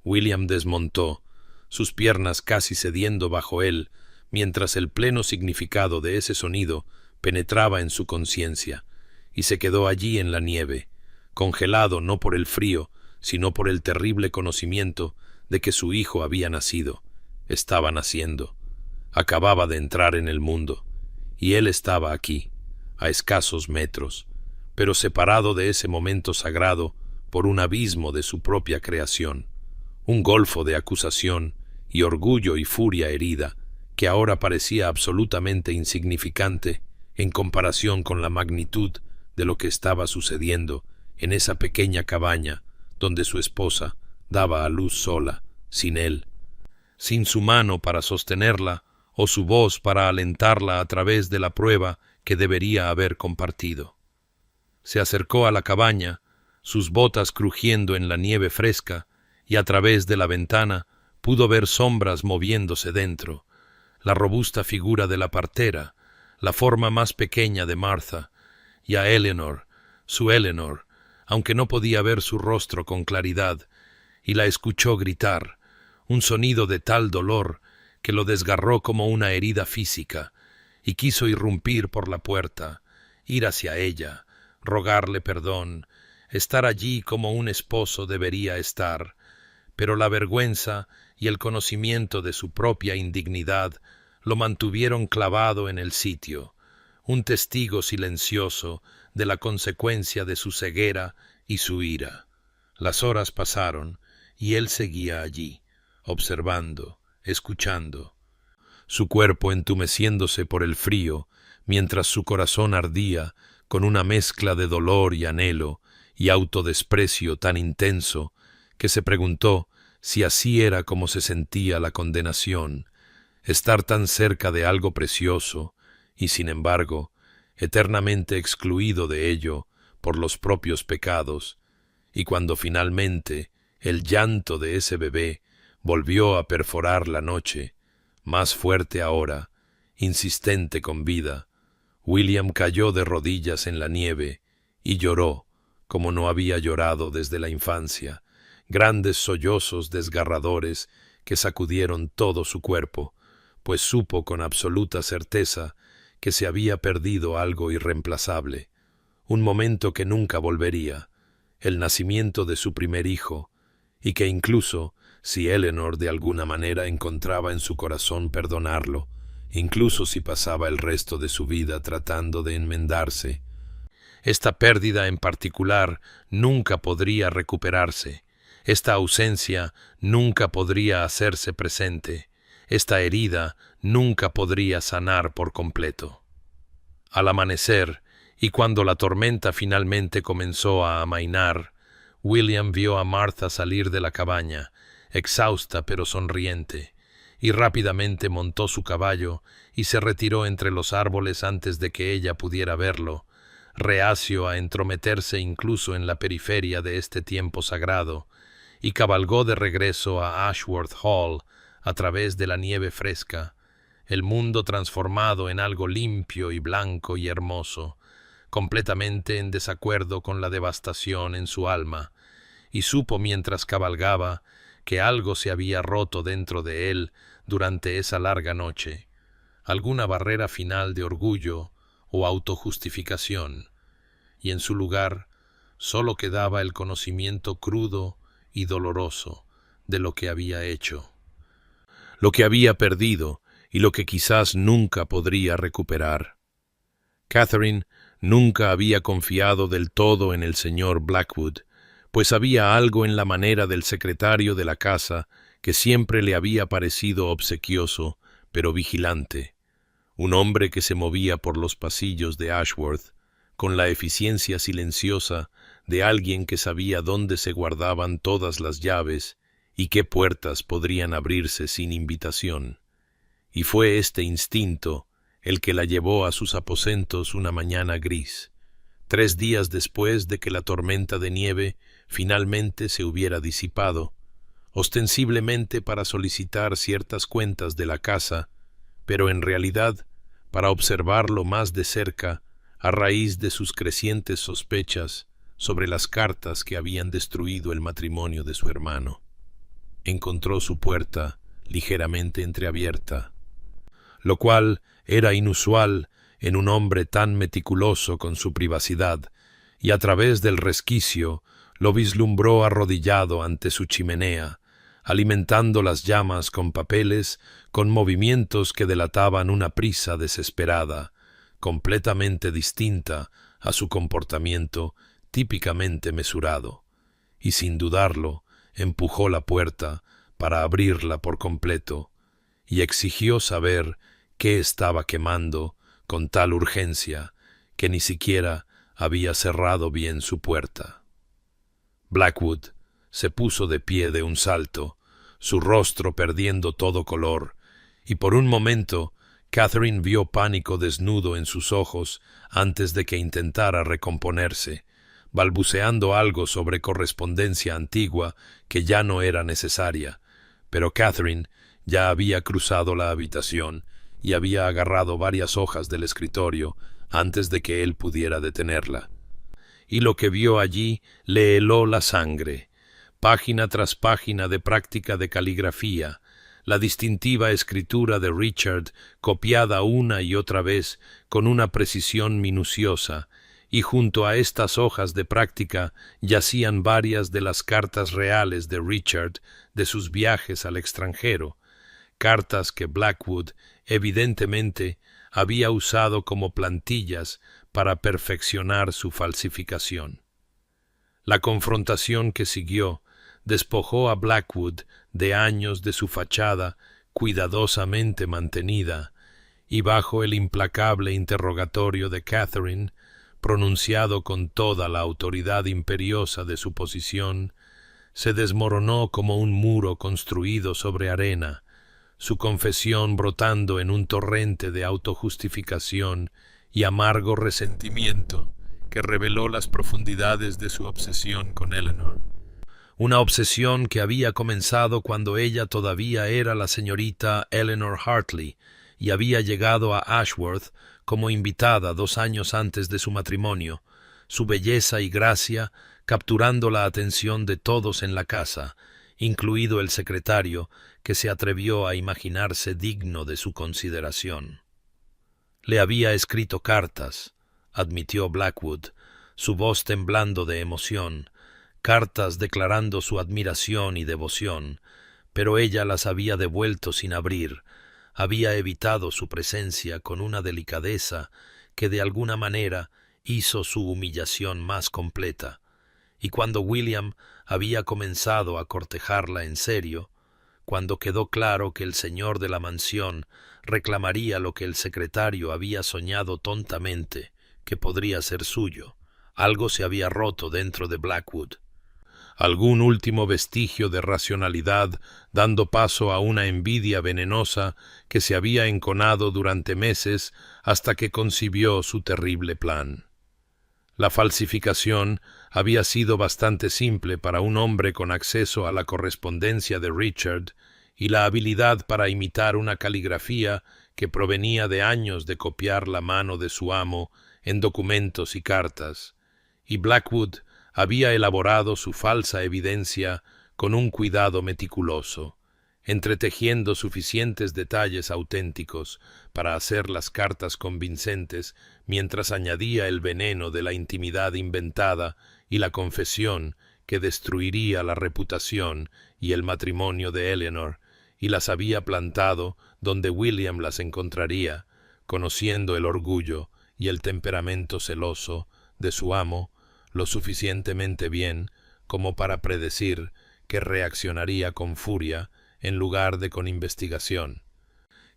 William desmontó, sus piernas casi cediendo bajo él, mientras el pleno significado de ese sonido penetraba en su conciencia, y se quedó allí en la nieve, congelado no por el frío, sino por el terrible conocimiento de que su hijo había nacido, estaba naciendo, acababa de entrar en el mundo, y él estaba aquí, a escasos metros, pero separado de ese momento sagrado por un abismo de su propia creación, un golfo de acusación y orgullo y furia herida, que ahora parecía absolutamente insignificante en comparación con la magnitud de lo que estaba sucediendo en esa pequeña cabaña donde su esposa daba a luz sola, sin él, sin su mano para sostenerla o su voz para alentarla a través de la prueba que debería haber compartido. Se acercó a la cabaña, sus botas crujiendo en la nieve fresca, y a través de la ventana pudo ver sombras moviéndose dentro, la robusta figura de la partera, la forma más pequeña de Martha, y a Eleanor, su Eleanor, aunque no podía ver su rostro con claridad, y la escuchó gritar, un sonido de tal dolor que lo desgarró como una herida física, y quiso irrumpir por la puerta, ir hacia ella, rogarle perdón, estar allí como un esposo debería estar, pero la vergüenza y el conocimiento de su propia indignidad lo mantuvieron clavado en el sitio, un testigo silencioso de la consecuencia de su ceguera y su ira. Las horas pasaron y él seguía allí, observando, escuchando, su cuerpo entumeciéndose por el frío, mientras su corazón ardía con una mezcla de dolor y anhelo y autodesprecio tan intenso que se preguntó si así era como se sentía la condenación, estar tan cerca de algo precioso y, sin embargo, eternamente excluido de ello por los propios pecados, y cuando finalmente el llanto de ese bebé volvió a perforar la noche, más fuerte ahora, insistente con vida, William cayó de rodillas en la nieve y lloró como no había llorado desde la infancia, grandes sollozos desgarradores que sacudieron todo su cuerpo, pues supo con absoluta certeza que se había perdido algo irreemplazable, un momento que nunca volvería, el nacimiento de su primer hijo, y que incluso, si Eleanor de alguna manera encontraba en su corazón perdonarlo, incluso si pasaba el resto de su vida tratando de enmendarse, esta pérdida en particular nunca podría recuperarse, esta ausencia nunca podría hacerse presente, esta herida nunca podría sanar por completo. Al amanecer, y cuando la tormenta finalmente comenzó a amainar, William vio a Martha salir de la cabaña, exhausta pero sonriente, y rápidamente montó su caballo y se retiró entre los árboles antes de que ella pudiera verlo, reacio a entrometerse incluso en la periferia de este tiempo sagrado, y cabalgó de regreso a Ashworth Hall a través de la nieve fresca, el mundo transformado en algo limpio y blanco y hermoso, completamente en desacuerdo con la devastación en su alma, y supo mientras cabalgaba que algo se había roto dentro de él durante esa larga noche, alguna barrera final de orgullo o autojustificación, y en su lugar solo quedaba el conocimiento crudo y doloroso de lo que había hecho, lo que había perdido y lo que quizás nunca podría recuperar. Catherine nunca había confiado del todo en el señor Blackwood, pues había algo en la manera del secretario de la casa que siempre le había parecido obsequioso, pero vigilante, un hombre que se movía por los pasillos de Ashworth con la eficiencia silenciosa de alguien que sabía dónde se guardaban todas las llaves y qué puertas podrían abrirse sin invitación. Y fue este instinto el que la llevó a sus aposentos una mañana gris, 3 días después de que la tormenta de nieve finalmente se hubiera disipado, ostensiblemente para solicitar ciertas cuentas de la casa, pero en realidad para observarlo más de cerca a raíz de sus crecientes sospechas sobre las cartas que habían destruido el matrimonio de su hermano. Encontró su puerta ligeramente entreabierta, lo cual era inusual en un hombre tan meticuloso con su privacidad y a través del resquicio lo vislumbró arrodillado ante su chimenea, alimentando las llamas con papeles, con movimientos que delataban una prisa desesperada, completamente distinta a su comportamiento típicamente mesurado, y sin dudarlo, empujó la puerta para abrirla por completo, y exigió saber qué estaba quemando con tal urgencia que ni siquiera había cerrado bien su puerta. Blackwood se puso de pie de un salto, su rostro perdiendo todo color, y por un momento Catherine vio pánico desnudo en sus ojos antes de que intentara recomponerse, balbuceando algo sobre correspondencia antigua que ya no era necesaria, pero Catherine ya había cruzado la habitación y había agarrado varias hojas del escritorio antes de que él pudiera detenerla. Y lo que vio allí le heló la sangre, página tras página de práctica de caligrafía, la distintiva escritura de Richard copiada una y otra vez con una precisión minuciosa, y junto a estas hojas de práctica yacían varias de las cartas reales de Richard de sus viajes al extranjero, cartas que Blackwood evidentemente había usado como plantillas para perfeccionar su falsificación. La confrontación que siguió despojó a Blackwood de años de su fachada cuidadosamente mantenida, y bajo el implacable interrogatorio de Catherine, pronunciado con toda la autoridad imperiosa de su posición, se desmoronó como un muro construido sobre arena, su confesión brotando en un torrente de autojustificación y amargo resentimiento que reveló las profundidades de su obsesión con Eleanor. Una obsesión que había comenzado cuando ella todavía era la señorita Eleanor Hartley y había llegado a Ashworth como invitada 2 años antes de su matrimonio, su belleza y gracia capturando la atención de todos en la casa, incluido el secretario, que se atrevió a imaginarse digno de su consideración. Le había escrito cartas, admitió Blackwood, su voz temblando de emoción, cartas declarando su admiración y devoción, pero ella las había devuelto sin abrir, había evitado su presencia con una delicadeza que de alguna manera hizo su humillación más completa, y cuando William había comenzado a cortejarla en serio, cuando quedó claro que el señor de la mansión reclamaría lo que el secretario había soñado tontamente que podría ser suyo, algo se había roto dentro de Blackwood. Algún último vestigio de racionalidad dando paso a una envidia venenosa que se había enconado durante meses hasta que concibió su terrible plan. La falsificación había sido bastante simple para un hombre con acceso a la correspondencia de Richard y la habilidad para imitar una caligrafía que provenía de años de copiar la mano de su amo en documentos y cartas, y Blackwood había elaborado su falsa evidencia con un cuidado meticuloso, entretejiendo suficientes detalles auténticos para hacer las cartas convincentes mientras añadía el veneno de la intimidad inventada y la confesión que destruiría la reputación y el matrimonio de Eleanor, y las había plantado donde William las encontraría, conociendo el orgullo y el temperamento celoso de su amo lo suficientemente bien como para predecir que reaccionaría con furia en lugar de con investigación,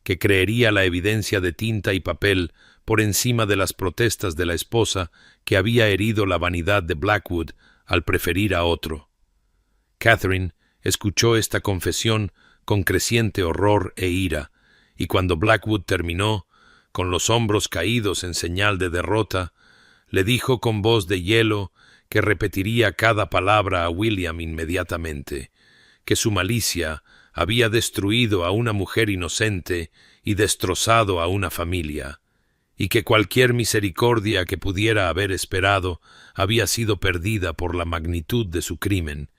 que creería la evidencia de tinta y papel por encima de las protestas de la esposa que había herido la vanidad de Blackwood al preferir a otro. Catherine escuchó esta confesión con creciente horror e ira, y cuando Blackwood terminó, con los hombros caídos en señal de derrota, le dijo con voz de hielo que repetiría cada palabra a William inmediatamente, que su malicia había destruido a una mujer inocente y destrozado a una familia, y que cualquier misericordia que pudiera haber esperado había sido perdida por la magnitud de su crimen,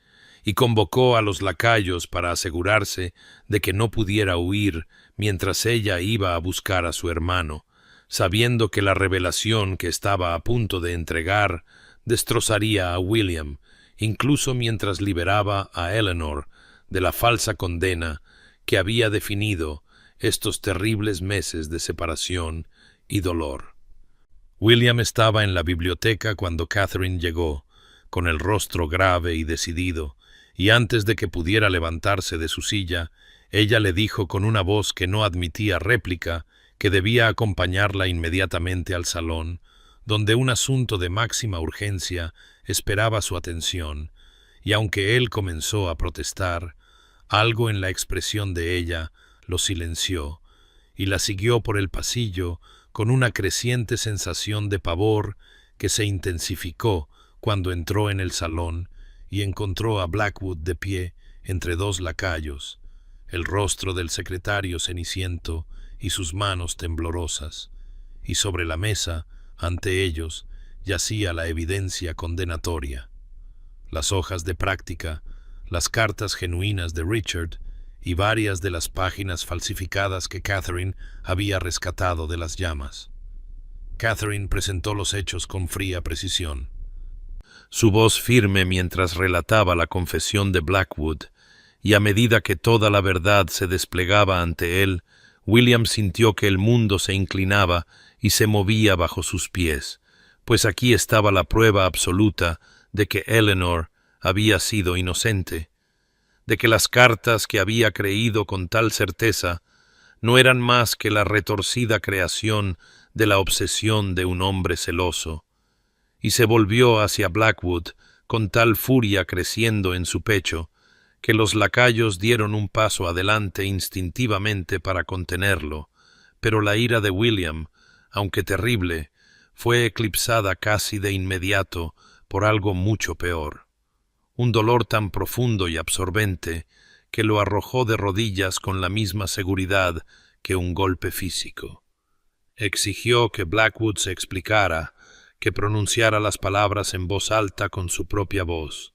y convocó a los lacayos para asegurarse de que no pudiera huir mientras ella iba a buscar a su hermano, sabiendo que la revelación que estaba a punto de entregar destrozaría a William, incluso mientras liberaba a Eleanor de la falsa condena que había definido estos terribles meses de separación y dolor. William estaba en la biblioteca cuando Catherine llegó, con el rostro grave y decidido, y antes de que pudiera levantarse de su silla, ella le dijo con una voz que no admitía réplica que debía acompañarla inmediatamente al salón, donde un asunto de máxima urgencia esperaba su atención, y aunque él comenzó a protestar, algo en la expresión de ella lo silenció, y la siguió por el pasillo con una creciente sensación de pavor que se intensificó cuando entró en el salón y encontró a Blackwood de pie entre dos lacayos, el rostro del secretario ceniciento y sus manos temblorosas, y sobre la mesa, ante ellos, yacía la evidencia condenatoria, las hojas de práctica, las cartas genuinas de Richard y varias de las páginas falsificadas que Catherine había rescatado de las llamas. Catherine presentó los hechos con fría precisión. Su voz firme mientras relataba la confesión de Blackwood, y a medida que toda la verdad se desplegaba ante él, William sintió que el mundo se inclinaba y se movía bajo sus pies, pues aquí estaba la prueba absoluta de que Eleanor había sido inocente, de que las cartas que había creído con tal certeza no eran más que la retorcida creación de la obsesión de un hombre celoso, y se volvió hacia Blackwood con tal furia creciendo en su pecho que los lacayos dieron un paso adelante instintivamente para contenerlo, pero la ira de William, aunque terrible, fue eclipsada casi de inmediato por algo mucho peor, un dolor tan profundo y absorbente que lo arrojó de rodillas con la misma seguridad que un golpe físico. Exigió que Blackwood se explicara, que pronunciara las palabras en voz alta con su propia voz,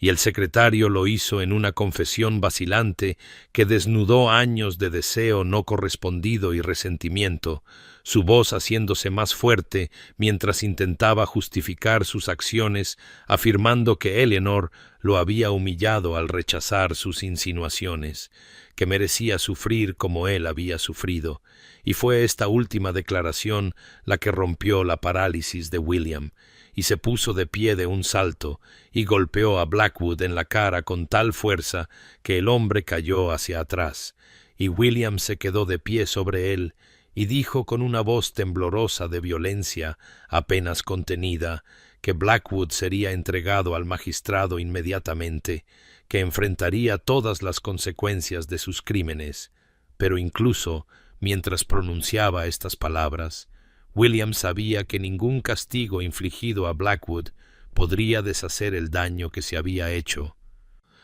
y el secretario lo hizo en una confesión vacilante que desnudó años de deseo no correspondido y resentimiento, su voz haciéndose más fuerte mientras intentaba justificar sus acciones, afirmando que Eleanor lo había humillado al rechazar sus insinuaciones, que merecía sufrir como él había sufrido, y fue esta última declaración la que rompió la parálisis de William, y se puso de pie de un salto y golpeó a Blackwood en la cara con tal fuerza que el hombre cayó hacia atrás, y William se quedó de pie sobre él y dijo con una voz temblorosa de violencia apenas contenida que Blackwood sería entregado al magistrado inmediatamente, que enfrentaría todas las consecuencias de sus crímenes, pero incluso mientras pronunciaba estas palabras, William sabía que ningún castigo infligido a Blackwood podría deshacer el daño que se había hecho.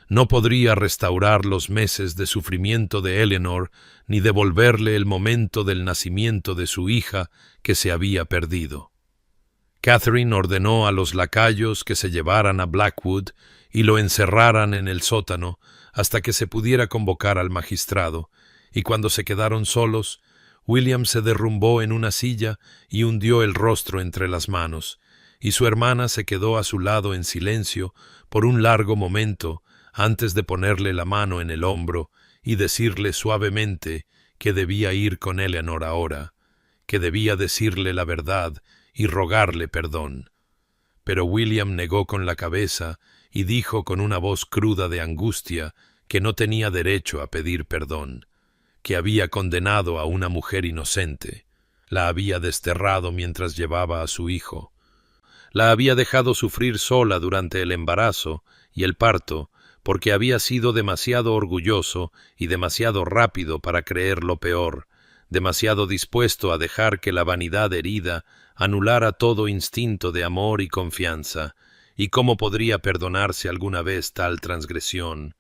No podría restaurar los meses de sufrimiento de Eleanor ni devolverle el momento del nacimiento de su hija que se había perdido. Catherine ordenó a los lacayos que se llevaran a Blackwood y lo encerraran en el sótano hasta que se pudiera convocar al magistrado, y cuando se quedaron solos, William se derrumbó en una silla y hundió el rostro entre las manos, y su hermana se quedó a su lado en silencio por un largo momento antes de ponerle la mano en el hombro y decirle suavemente que debía ir con Eleanor ahora, que debía decirle la verdad y rogarle perdón. Pero William negó con la cabeza y dijo con una voz cruda de angustia que no tenía derecho a pedir perdón, que había condenado a una mujer inocente, la había desterrado mientras llevaba a su hijo, la había dejado sufrir sola durante el embarazo y el parto, porque había sido demasiado orgulloso y demasiado rápido para creer lo peor, demasiado dispuesto a dejar que la vanidad herida anulara todo instinto de amor y confianza. ¿Y cómo podría perdonarse alguna vez tal transgresión?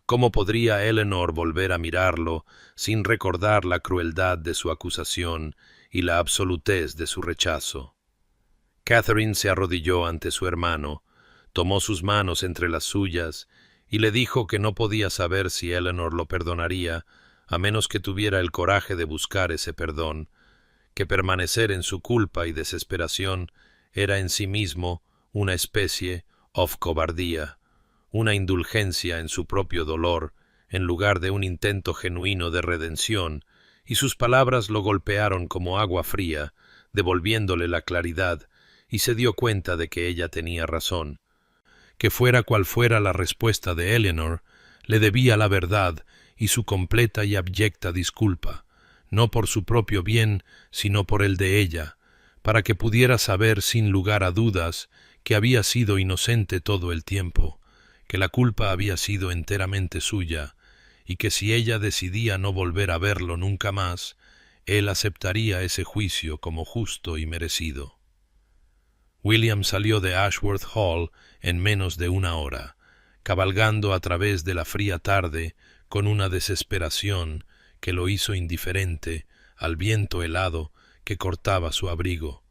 ¿Cómo podría Eleanor volver a mirarlo sin recordar la crueldad de su acusación y la absolutez de su rechazo? Catherine se arrodilló ante su hermano, tomó sus manos entre las suyas y le dijo que no podía saber si Eleanor lo perdonaría a menos que tuviera el coraje de buscar ese perdón, que permanecer en su culpa y desesperación era en sí mismo una especie of cobardía, una indulgencia en su propio dolor, en lugar de un intento genuino de redención, y sus palabras lo golpearon como agua fría, devolviéndole la claridad, y se dio cuenta de que ella tenía razón. Que fuera cual fuera la respuesta de Eleanor, le debía la verdad y su completa y abyecta disculpa, no por su propio bien, sino por el de ella, para que pudiera saber sin lugar a dudas que había sido inocente todo el tiempo, que la culpa había sido enteramente suya, y que si ella decidía no volver a verlo nunca más, él aceptaría ese juicio como justo y merecido. William salió de Ashworth Hall en menos de una hora, cabalgando a través de la fría tarde con una desesperación que lo hizo indiferente al viento helado que cortaba su abrigo,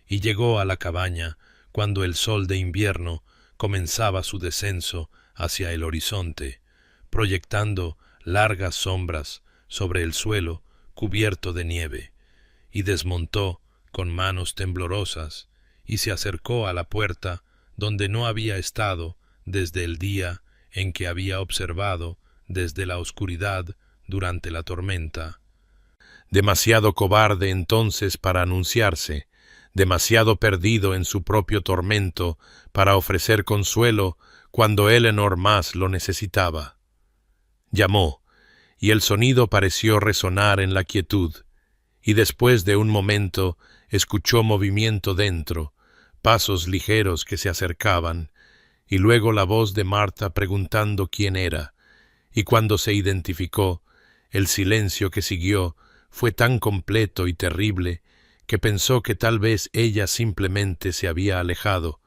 y llegó a la cabaña cuando el sol de invierno comenzaba su descenso hacia el horizonte, proyectando largas sombras sobre el suelo cubierto de nieve, y desmontó con manos temblorosas y se acercó a la puerta donde no había estado desde el día en que había observado desde la oscuridad durante la tormenta. Demasiado cobarde entonces para anunciarse, demasiado perdido en su propio tormento para ofrecer consuelo cuando Eleanor más lo necesitaba. Llamó, y el sonido pareció resonar en la quietud, y después de un momento escuchó movimiento dentro, pasos ligeros que se acercaban, y luego la voz de Martha preguntando quién era, y cuando se identificó, el silencio que siguió fue tan completo y terrible que pensó que tal vez ella simplemente se había alejado,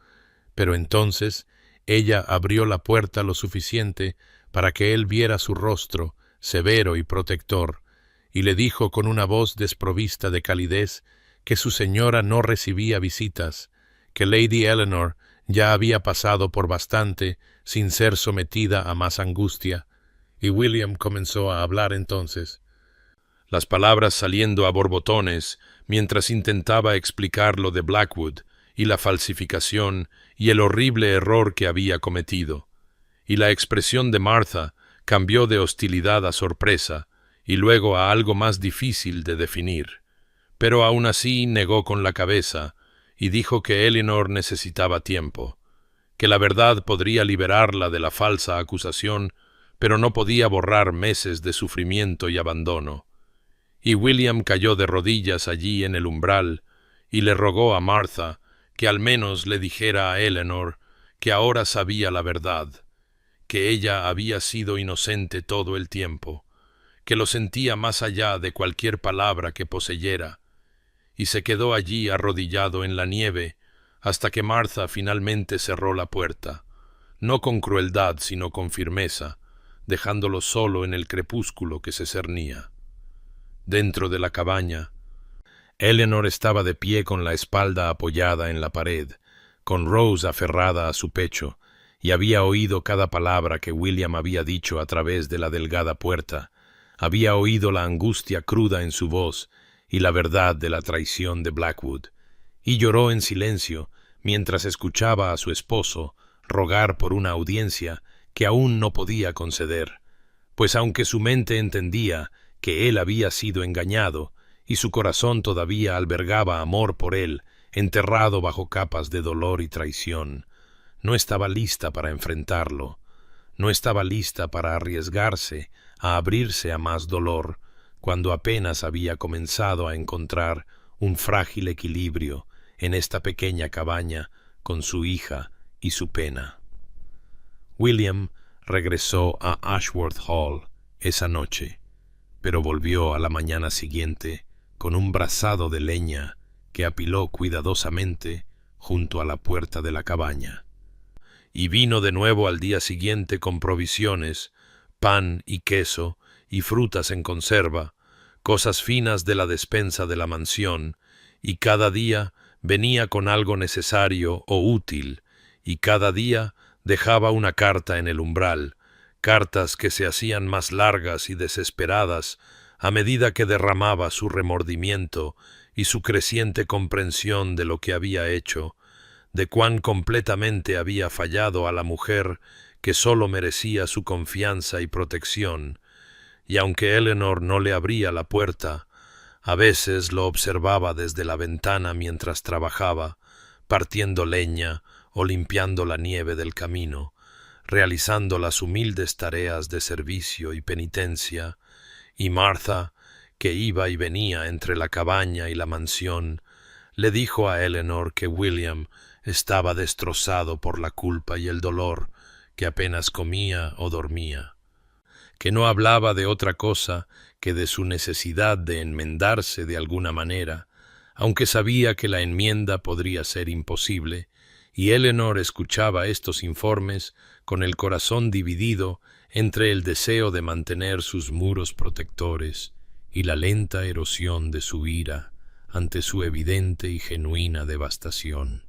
pero entonces ella abrió la puerta lo suficiente para que él viera su rostro, severo y protector, y le dijo con una voz desprovista de calidez que su señora no recibía visitas, que Lady Eleanor ya había pasado por bastante sin ser sometida a más angustia, y William comenzó a hablar entonces, las palabras saliendo a borbotones mientras intentaba explicar lo de Blackwood y la falsificación y el horrible error que había cometido. Y la expresión de Martha cambió de hostilidad a sorpresa y luego a algo más difícil de definir. Pero aún así negó con la cabeza y dijo que Eleanor necesitaba tiempo, que la verdad podría liberarla de la falsa acusación, pero no podía borrar meses de sufrimiento y abandono. Y William cayó de rodillas allí en el umbral y le rogó a Martha que al menos le dijera a Eleanor que ahora sabía la verdad, que ella había sido inocente todo el tiempo, que lo sentía más allá de cualquier palabra que poseyera, y se quedó allí arrodillado en la nieve hasta que Martha finalmente cerró la puerta, no con crueldad sino con firmeza, dejándolo solo en el crepúsculo que se cernía. Dentro de la cabaña, Eleanor estaba de pie con la espalda apoyada en la pared, con Rose aferrada a su pecho, y había oído cada palabra que William había dicho a través de la delgada puerta, había oído la angustia cruda en su voz y la verdad de la traición de Blackwood, y lloró en silencio mientras escuchaba a su esposo rogar por una audiencia que aún no podía conceder, pues aunque su mente entendía que él había sido engañado y su corazón todavía albergaba amor por él, enterrado bajo capas de dolor y traición, no estaba lista para enfrentarlo, no estaba lista para arriesgarse a abrirse a más dolor, cuando apenas había comenzado a encontrar un frágil equilibrio en esta pequeña cabaña con su hija y su pena. William regresó a Ashworth Hall esa noche, pero volvió a la mañana siguiente con un brazado de leña que apiló cuidadosamente junto a la puerta de la cabaña. Y vino de nuevo al día siguiente con provisiones, pan y queso y frutas en conserva, cosas finas de la despensa de la mansión, y cada día venía con algo necesario o útil, y cada día dejaba una carta en el umbral, cartas que se hacían más largas y desesperadas a medida que derramaba su remordimiento y su creciente comprensión de lo que había hecho, de cuán completamente había fallado a la mujer que sólo merecía su confianza y protección, y aunque Eleanor no le abría la puerta, a veces lo observaba desde la ventana mientras trabajaba, partiendo leña o limpiando la nieve del camino, realizando las humildes tareas de servicio y penitencia, y Martha, que iba y venía entre la cabaña y la mansión, le dijo a Eleanor que William estaba destrozado por la culpa y el dolor, que apenas comía o dormía, que no hablaba de otra cosa que de su necesidad de enmendarse de alguna manera, aunque sabía que la enmienda podría ser imposible, y Eleanor escuchaba estos informes con el corazón dividido entre el deseo de mantener sus muros protectores y la lenta erosión de su ira ante su evidente y genuina devastación.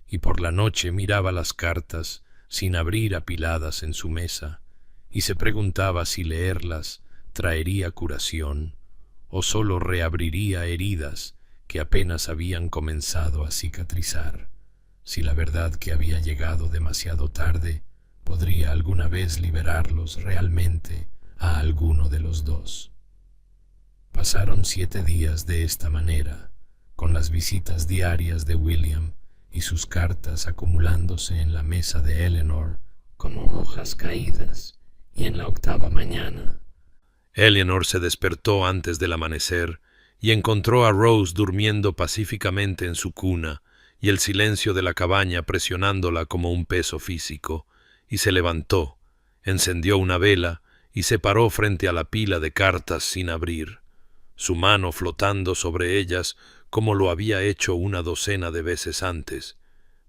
Y por la noche miraba las cartas sin abrir apiladas en su mesa, y se preguntaba si leerlas traería curación o sólo reabriría heridas que apenas habían comenzado a cicatrizar, si la verdad que había llegado demasiado tarde podría alguna vez liberarlos realmente a alguno de los dos. Pasaron 7 días de esta manera, con las visitas diarias de William y sus cartas acumulándose en la mesa de Eleanor como hojas caídas, y en la 8ª mañana Eleanor se despertó antes del amanecer y encontró a Rose durmiendo pacíficamente en su cuna y el silencio de la cabaña presionándola como un peso físico, y se levantó, encendió una vela y se paró frente a la pila de cartas sin abrir, su mano flotando sobre ellas como lo había hecho una docena de veces antes,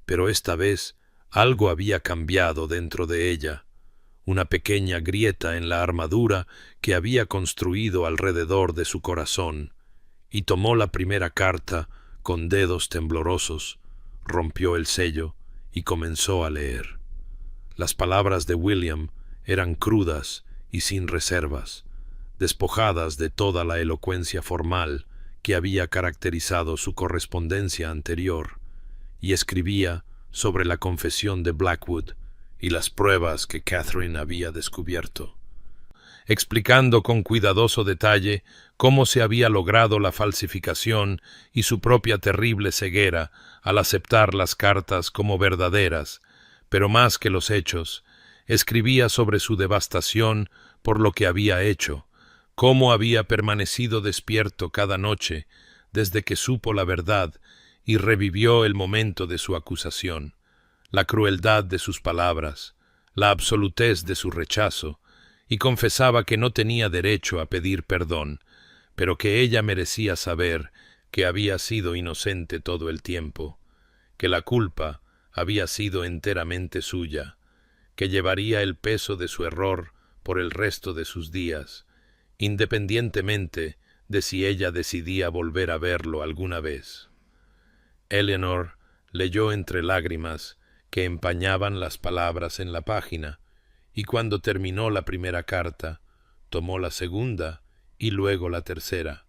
pero esta vez algo había cambiado dentro de ella, una pequeña grieta en la armadura que había construido alrededor de su corazón, y tomó la primera carta con dedos temblorosos, rompió el sello y comenzó a leer. Las palabras de William eran crudas y sin reservas, despojadas de toda la elocuencia formal que había caracterizado su correspondencia anterior, y escribía sobre la confesión de Blackwood y las pruebas que Catherine había descubierto, explicando con cuidadoso detalle cómo se había logrado la falsificación y su propia terrible ceguera al aceptar las cartas como verdaderas, pero más que los hechos, escribía sobre su devastación por lo que había hecho, cómo había permanecido despierto cada noche desde que supo la verdad y revivió el momento de su acusación, la crueldad de sus palabras, la absolutez de su rechazo, y confesaba que no tenía derecho a pedir perdón, pero que ella merecía saber que había sido inocente todo el tiempo, que la culpa había sido enteramente suya, que llevaría el peso de su error por el resto de sus días, independientemente de si ella decidía volver a verlo alguna vez. Eleanor leyó entre lágrimas que empañaban las palabras en la página, y cuando terminó la primera carta, tomó la segunda y luego la tercera,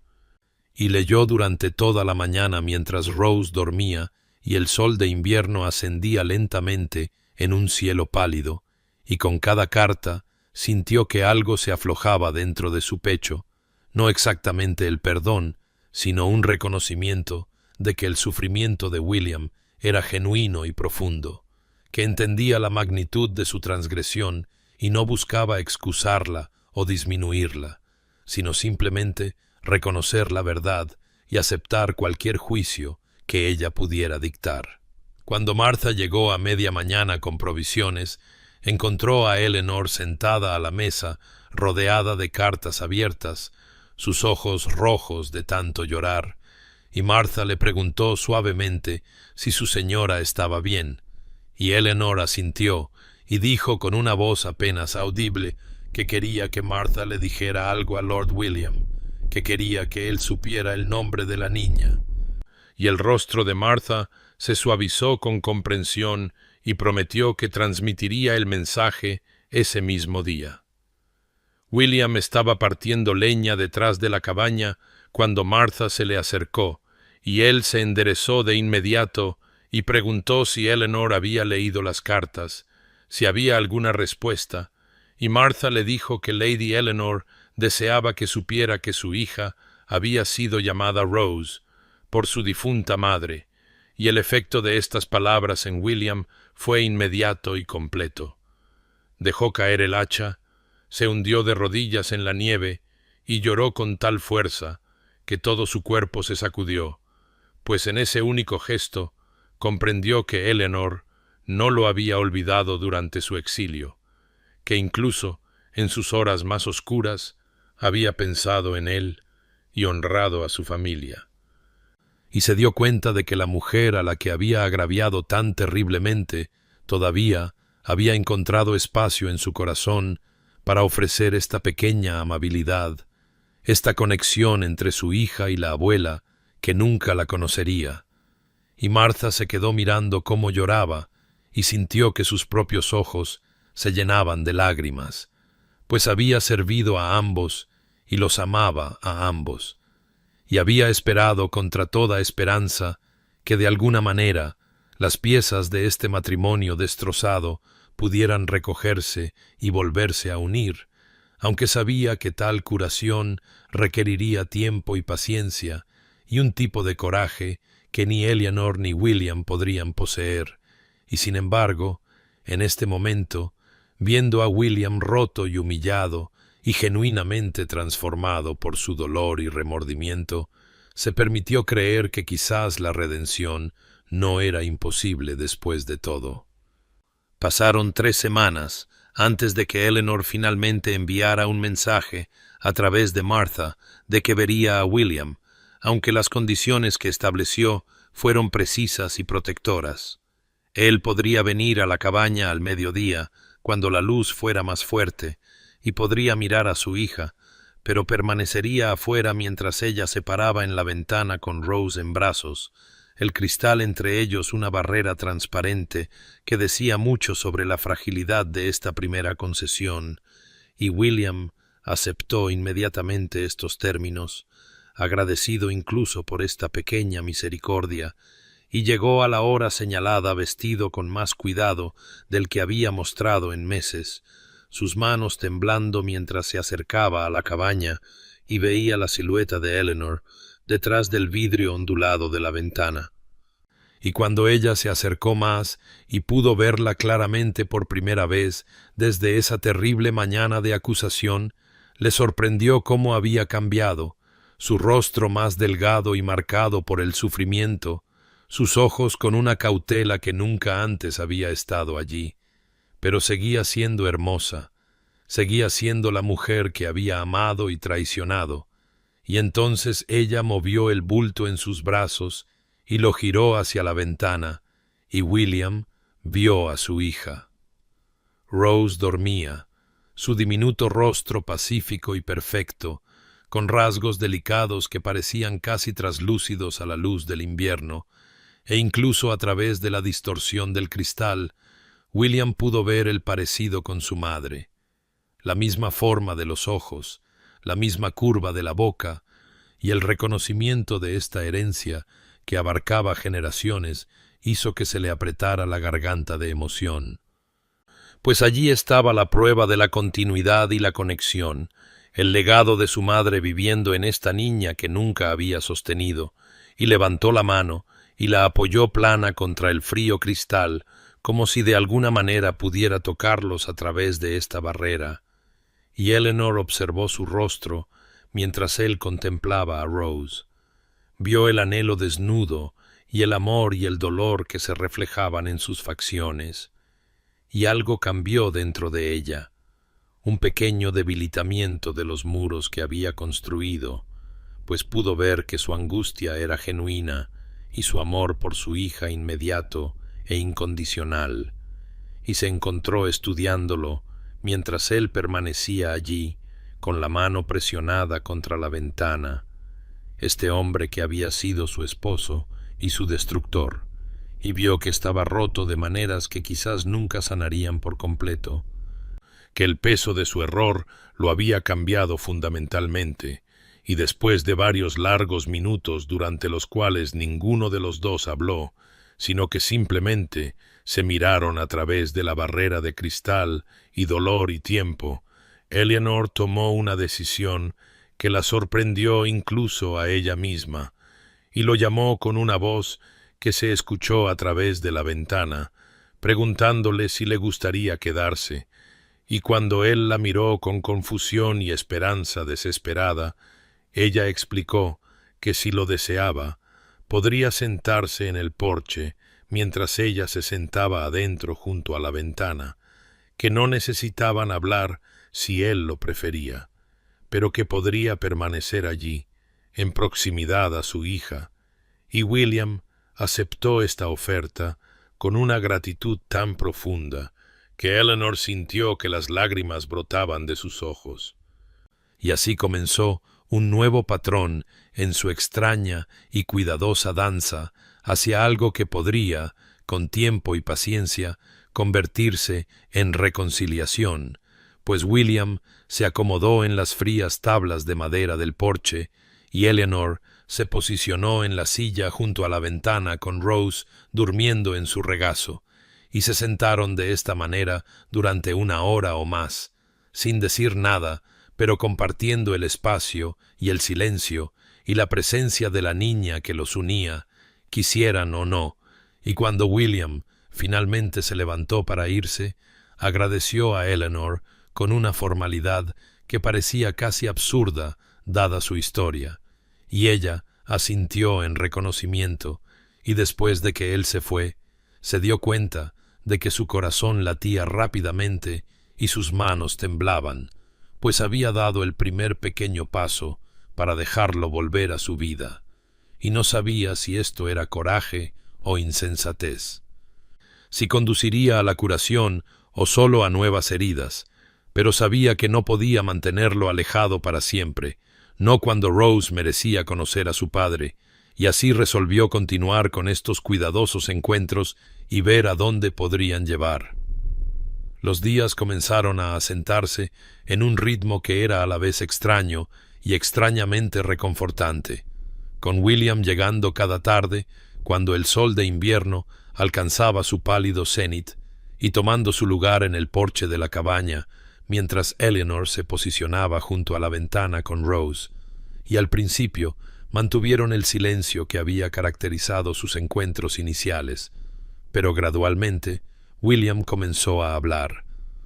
y leyó durante toda la mañana mientras Rose dormía y el sol de invierno ascendía lentamente en un cielo pálido, y con cada carta sintió que algo se aflojaba dentro de su pecho, no exactamente el perdón, sino un reconocimiento de que el sufrimiento de William era genuino y profundo, que entendía la magnitud de su transgresión y no buscaba excusarla o disminuirla, sino simplemente reconocer la verdad y aceptar cualquier juicio que ella pudiera dictar. Cuando Martha llegó a media mañana con provisiones, encontró a Eleanor sentada a la mesa, rodeada de cartas abiertas, sus ojos rojos de tanto llorar, y Martha le preguntó suavemente si su señora estaba bien, y Eleanor asintió y dijo con una voz apenas audible que quería que Martha le dijera algo a Lord William, que quería que él supiera el nombre de la niña. Y el rostro de Martha se suavizó con comprensión y prometió que transmitiría el mensaje ese mismo día. William estaba partiendo leña detrás de la cabaña cuando Martha se le acercó, y él se enderezó de inmediato y preguntó si Eleanor había leído las cartas, si había alguna respuesta, y Martha le dijo que Lady Eleanor deseaba que supiera que su hija había sido llamada Rose por su difunta madre, y el efecto de estas palabras en William fue inmediato y completo. Dejó caer el hacha, se hundió de rodillas en la nieve y lloró con tal fuerza que todo su cuerpo se sacudió, pues en ese único gesto comprendió que Eleanor no lo había olvidado durante su exilio, que incluso en sus horas más oscuras había pensado en él y honrado a su familia. Y se dio cuenta de que la mujer a la que había agraviado tan terriblemente todavía había encontrado espacio en su corazón para ofrecer esta pequeña amabilidad, esta conexión entre su hija y la abuela que nunca la conocería. Y Martha se quedó mirando cómo lloraba y sintió que sus propios ojos se llenaban de lágrimas, pues había servido a ambos y los amaba a ambos, y había esperado contra toda esperanza que de alguna manera las piezas de este matrimonio destrozado pudieran recogerse y volverse a unir, aunque sabía que tal curación requeriría tiempo y paciencia y un tipo de coraje que ni Eleanor ni William podrían poseer, y sin embargo, en este momento, viendo a William roto y humillado y genuinamente transformado por su dolor y remordimiento, se permitió creer que quizás la redención no era imposible después de todo. Pasaron 3 semanas antes de que Eleanor finalmente enviara un mensaje a través de Martha de que vería a William, aunque las condiciones que estableció fueron precisas y protectoras. Él podría venir a la cabaña al mediodía, cuando la luz fuera más fuerte, y podría mirar a su hija, pero permanecería afuera mientras ella se paraba en la ventana con Rose en brazos, el cristal entre ellos una barrera transparente que decía mucho sobre la fragilidad de esta primera concesión, y William aceptó inmediatamente estos términos, agradecido incluso por esta pequeña misericordia, y llegó a la hora señalada vestido con más cuidado del que había mostrado en meses, sus manos temblando mientras se acercaba a la cabaña y veía la silueta de Eleanor detrás del vidrio ondulado de la ventana. Y cuando ella se acercó más y pudo verla claramente por primera vez desde esa terrible mañana de acusación, le sorprendió cómo había cambiado, su rostro más delgado y marcado por el sufrimiento, sus ojos con una cautela que nunca antes había estado allí, pero seguía siendo hermosa, seguía siendo la mujer que había amado y traicionado, y entonces ella movió el bulto en sus brazos y lo giró hacia la ventana, y William vio a su hija. Rose dormía, su diminuto rostro pacífico y perfecto, con rasgos delicados que parecían casi traslúcidos a la luz del invierno, e incluso a través de la distorsión del cristal, William pudo ver el parecido con su madre, la misma forma de los ojos, la misma curva de la boca, y el reconocimiento de esta herencia que abarcaba generaciones hizo que se le apretara la garganta de emoción. Pues allí estaba la prueba de la continuidad y la conexión, el legado de su madre viviendo en esta niña que nunca había sostenido, y levantó la mano y la apoyó plana contra el frío cristal, como si de alguna manera pudiera tocarlos a través de esta barrera. Y Eleanor observó su rostro mientras él contemplaba a Rose. Vio el anhelo desnudo y el amor y el dolor que se reflejaban en sus facciones. Y algo cambió dentro de ella, un pequeño debilitamiento de los muros que había construido, pues pudo ver que su angustia era genuina y su amor por su hija inmediato e incondicional, y se encontró estudiándolo mientras él permanecía allí, con la mano presionada contra la ventana, este hombre que había sido su esposo y su destructor, y vio que estaba roto de maneras que quizás nunca sanarían por completo, que el peso de su error lo había cambiado fundamentalmente, y después de varios largos minutos durante los cuales ninguno de los dos habló, sino que simplemente se miraron a través de la barrera de cristal y dolor y tiempo, Eleanor tomó una decisión que la sorprendió incluso a ella misma, y lo llamó con una voz que se escuchó a través de la ventana, preguntándole si le gustaría quedarse, y cuando él la miró con confusión y esperanza desesperada, ella explicó que si lo deseaba, podría sentarse en el porche mientras ella se sentaba adentro junto a la ventana, que no necesitaban hablar si él lo prefería, pero que podría permanecer allí, en proximidad a su hija, y William aceptó esta oferta con una gratitud tan profunda que Eleanor sintió que las lágrimas brotaban de sus ojos. Y así comenzó un nuevo patrón en su extraña y cuidadosa danza hacia algo que podría, con tiempo y paciencia, convertirse en reconciliación, pues William se acomodó en las frías tablas de madera del porche y Eleanor se posicionó en la silla junto a la ventana con Rose durmiendo en su regazo, y se sentaron de esta manera durante 1 hora o más, sin decir nada, pero compartiendo el espacio y el silencio y la presencia de la niña que los unía, quisieran o no, y cuando William finalmente se levantó para irse, agradeció a Eleanor con una formalidad que parecía casi absurda dada su historia, y ella asintió en reconocimiento, y después de que él se fue, se dio cuenta de que su corazón latía rápidamente y sus manos temblaban, pues había dado el primer pequeño paso para dejarlo volver a su vida, y no sabía si esto era coraje o insensatez, si conduciría a la curación o solo a nuevas heridas, pero sabía que no podía mantenerlo alejado para siempre, no cuando Rose merecía conocer a su padre, y así resolvió continuar con estos cuidadosos encuentros y ver a dónde podrían llevar. Los días comenzaron a asentarse en un ritmo que era a la vez extraño y extrañamente reconfortante, con William llegando cada tarde cuando el sol de invierno alcanzaba su pálido cenit y tomando su lugar en el porche de la cabaña, mientras Eleanor se posicionaba junto a la ventana con Rose, y al principio mantuvieron el silencio que había caracterizado sus encuentros iniciales, pero gradualmente William comenzó a hablar,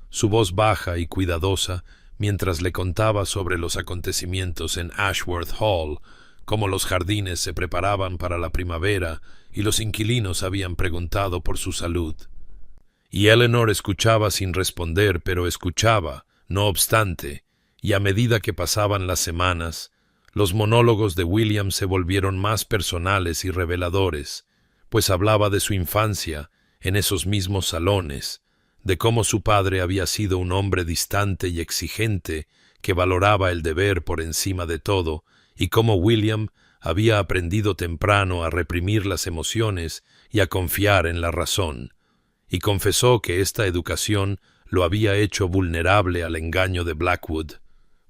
su voz baja y cuidadosa, mientras le contaba sobre los acontecimientos en Ashworth Hall, cómo los jardines se preparaban para la primavera y los inquilinos habían preguntado por su salud. Y Eleanor escuchaba sin responder, pero escuchaba, no obstante, y a medida que pasaban las semanas, los monólogos de William se volvieron más personales y reveladores, pues hablaba de su infancia en esos mismos salones, de cómo su padre había sido un hombre distante y exigente que valoraba el deber por encima de todo, y cómo William había aprendido temprano a reprimir las emociones y a confiar en la razón, y confesó que esta educación lo había hecho vulnerable al engaño de Blackwood,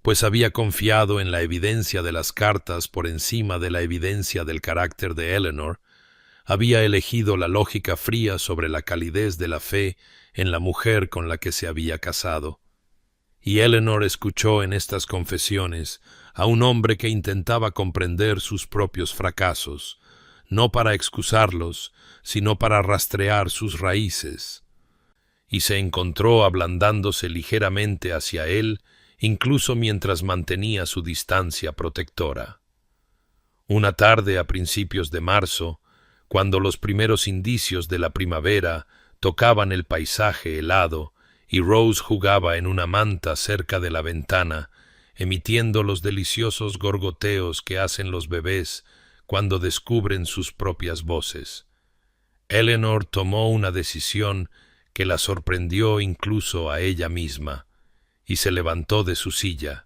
pues había confiado en la evidencia de las cartas por encima de la evidencia del carácter de Eleanor, había elegido la lógica fría sobre la calidez de la fe en la mujer con la que se había casado. Y Eleanor escuchó en estas confesiones a un hombre que intentaba comprender sus propios fracasos, no para excusarlos, sino para rastrear sus raíces, y se encontró ablandándose ligeramente hacia él, incluso mientras mantenía su distancia protectora. Una tarde a principios de marzo, cuando los primeros indicios de la primavera tocaban el paisaje helado y Rose jugaba en una manta cerca de la ventana, emitiendo los deliciosos gorgoteos que hacen los bebés cuando descubren sus propias voces, Eleanor tomó una decisión que la sorprendió incluso a ella misma, y se levantó de su silla,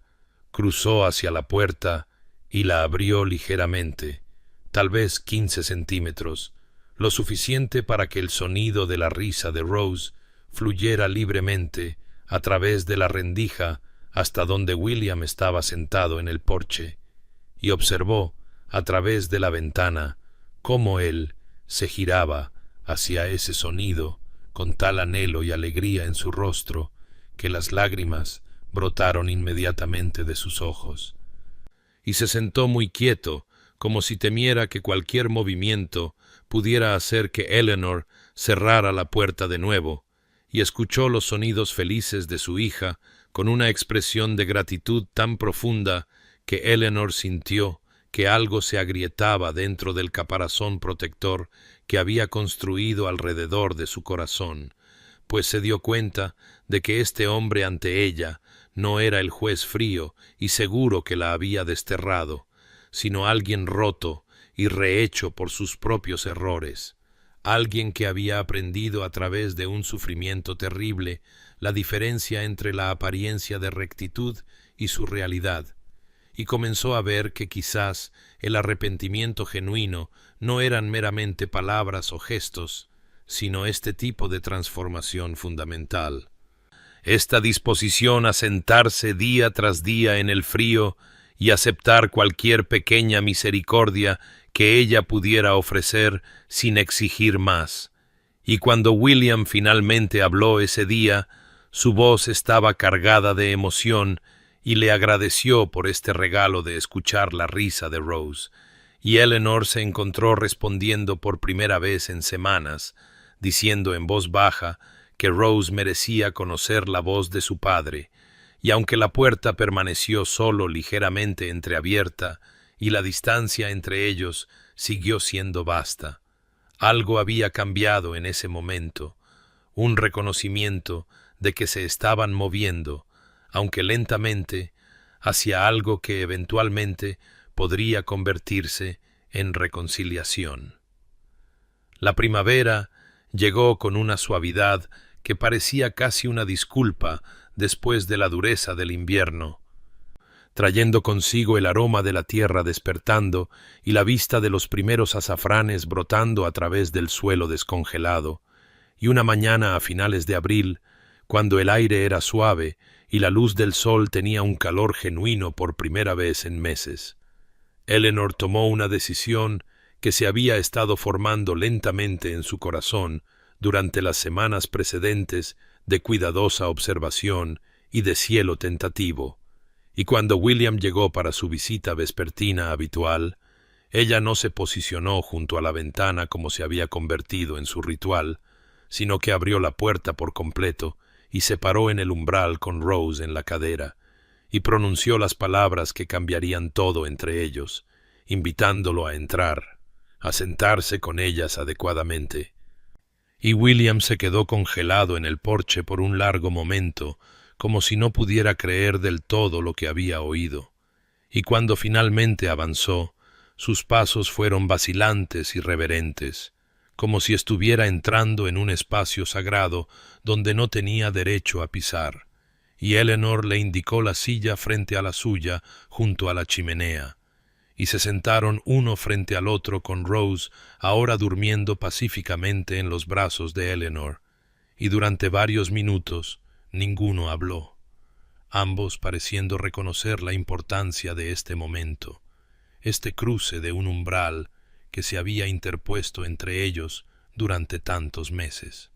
cruzó hacia la puerta y la abrió ligeramente, tal vez 15 centímetros, lo suficiente para que el sonido de la risa de Rose fluyera libremente a través de la rendija hasta donde William estaba sentado en el porche, y observó, a través de la ventana, cómo él se giraba hacia ese sonido con tal anhelo y alegría en su rostro que las lágrimas brotaron inmediatamente de sus ojos. Y se sentó muy quieto, como si temiera que cualquier movimiento pudiera hacer que Eleanor cerrara la puerta de nuevo, y escuchó los sonidos felices de su hija con una expresión de gratitud tan profunda que Eleanor sintió que algo se agrietaba dentro del caparazón protector que había construido alrededor de su corazón, pues se dio cuenta de que este hombre ante ella no era el juez frío y seguro que la había desterrado, sino alguien roto y rehecho por sus propios errores, alguien que había aprendido a través de un sufrimiento terrible la diferencia entre la apariencia de rectitud y su realidad, y comenzó a ver que quizás el arrepentimiento genuino no eran meramente palabras o gestos, sino este tipo de transformación fundamental. Esta disposición a sentarse día tras día en el frío y aceptar cualquier pequeña misericordia que ella pudiera ofrecer sin exigir más. Y cuando William finalmente habló ese día, su voz estaba cargada de emoción y le agradeció por este regalo de escuchar la risa de Rose, y Eleanor se encontró respondiendo por primera vez en semanas, diciendo en voz baja que Rose merecía conocer la voz de su padre, y aunque la puerta permaneció solo ligeramente entreabierta y la distancia entre ellos siguió siendo vasta, algo había cambiado en ese momento, un reconocimiento de que se estaban moviendo, aunque lentamente, hacia algo que eventualmente podría convertirse en reconciliación. La primavera llegó con una suavidad que parecía casi una disculpa después de la dureza del invierno, trayendo consigo el aroma de la tierra despertando y la vista de los primeros azafranes brotando a través del suelo descongelado, y una mañana a finales de abril, cuando el aire era suave y la luz del sol tenía un calor genuino por primera vez en meses, Eleanor tomó una decisión que se había estado formando lentamente en su corazón durante las semanas precedentes de cuidadosa observación y de cielo tentativo, y cuando William llegó para su visita vespertina habitual, ella no se posicionó junto a la ventana como se había convertido en su ritual, sino que abrió la puerta por completo y se paró en el umbral con Rose en la cadera, y pronunció las palabras que cambiarían todo entre ellos, invitándolo a entrar, a sentarse con ellas adecuadamente. Y William se quedó congelado en el porche por un largo momento, como si no pudiera creer del todo lo que había oído. Y cuando finalmente avanzó, sus pasos fueron vacilantes y reverentes, como si estuviera entrando en un espacio sagrado donde no tenía derecho a pisar, y Eleanor le indicó la silla frente a la suya junto a la chimenea, y se sentaron uno frente al otro con Rose ahora durmiendo pacíficamente en los brazos de Eleanor, y durante varios minutos ninguno habló, ambos pareciendo reconocer la importancia de este momento, este cruce de un umbral que se había interpuesto entre ellos durante tantos meses.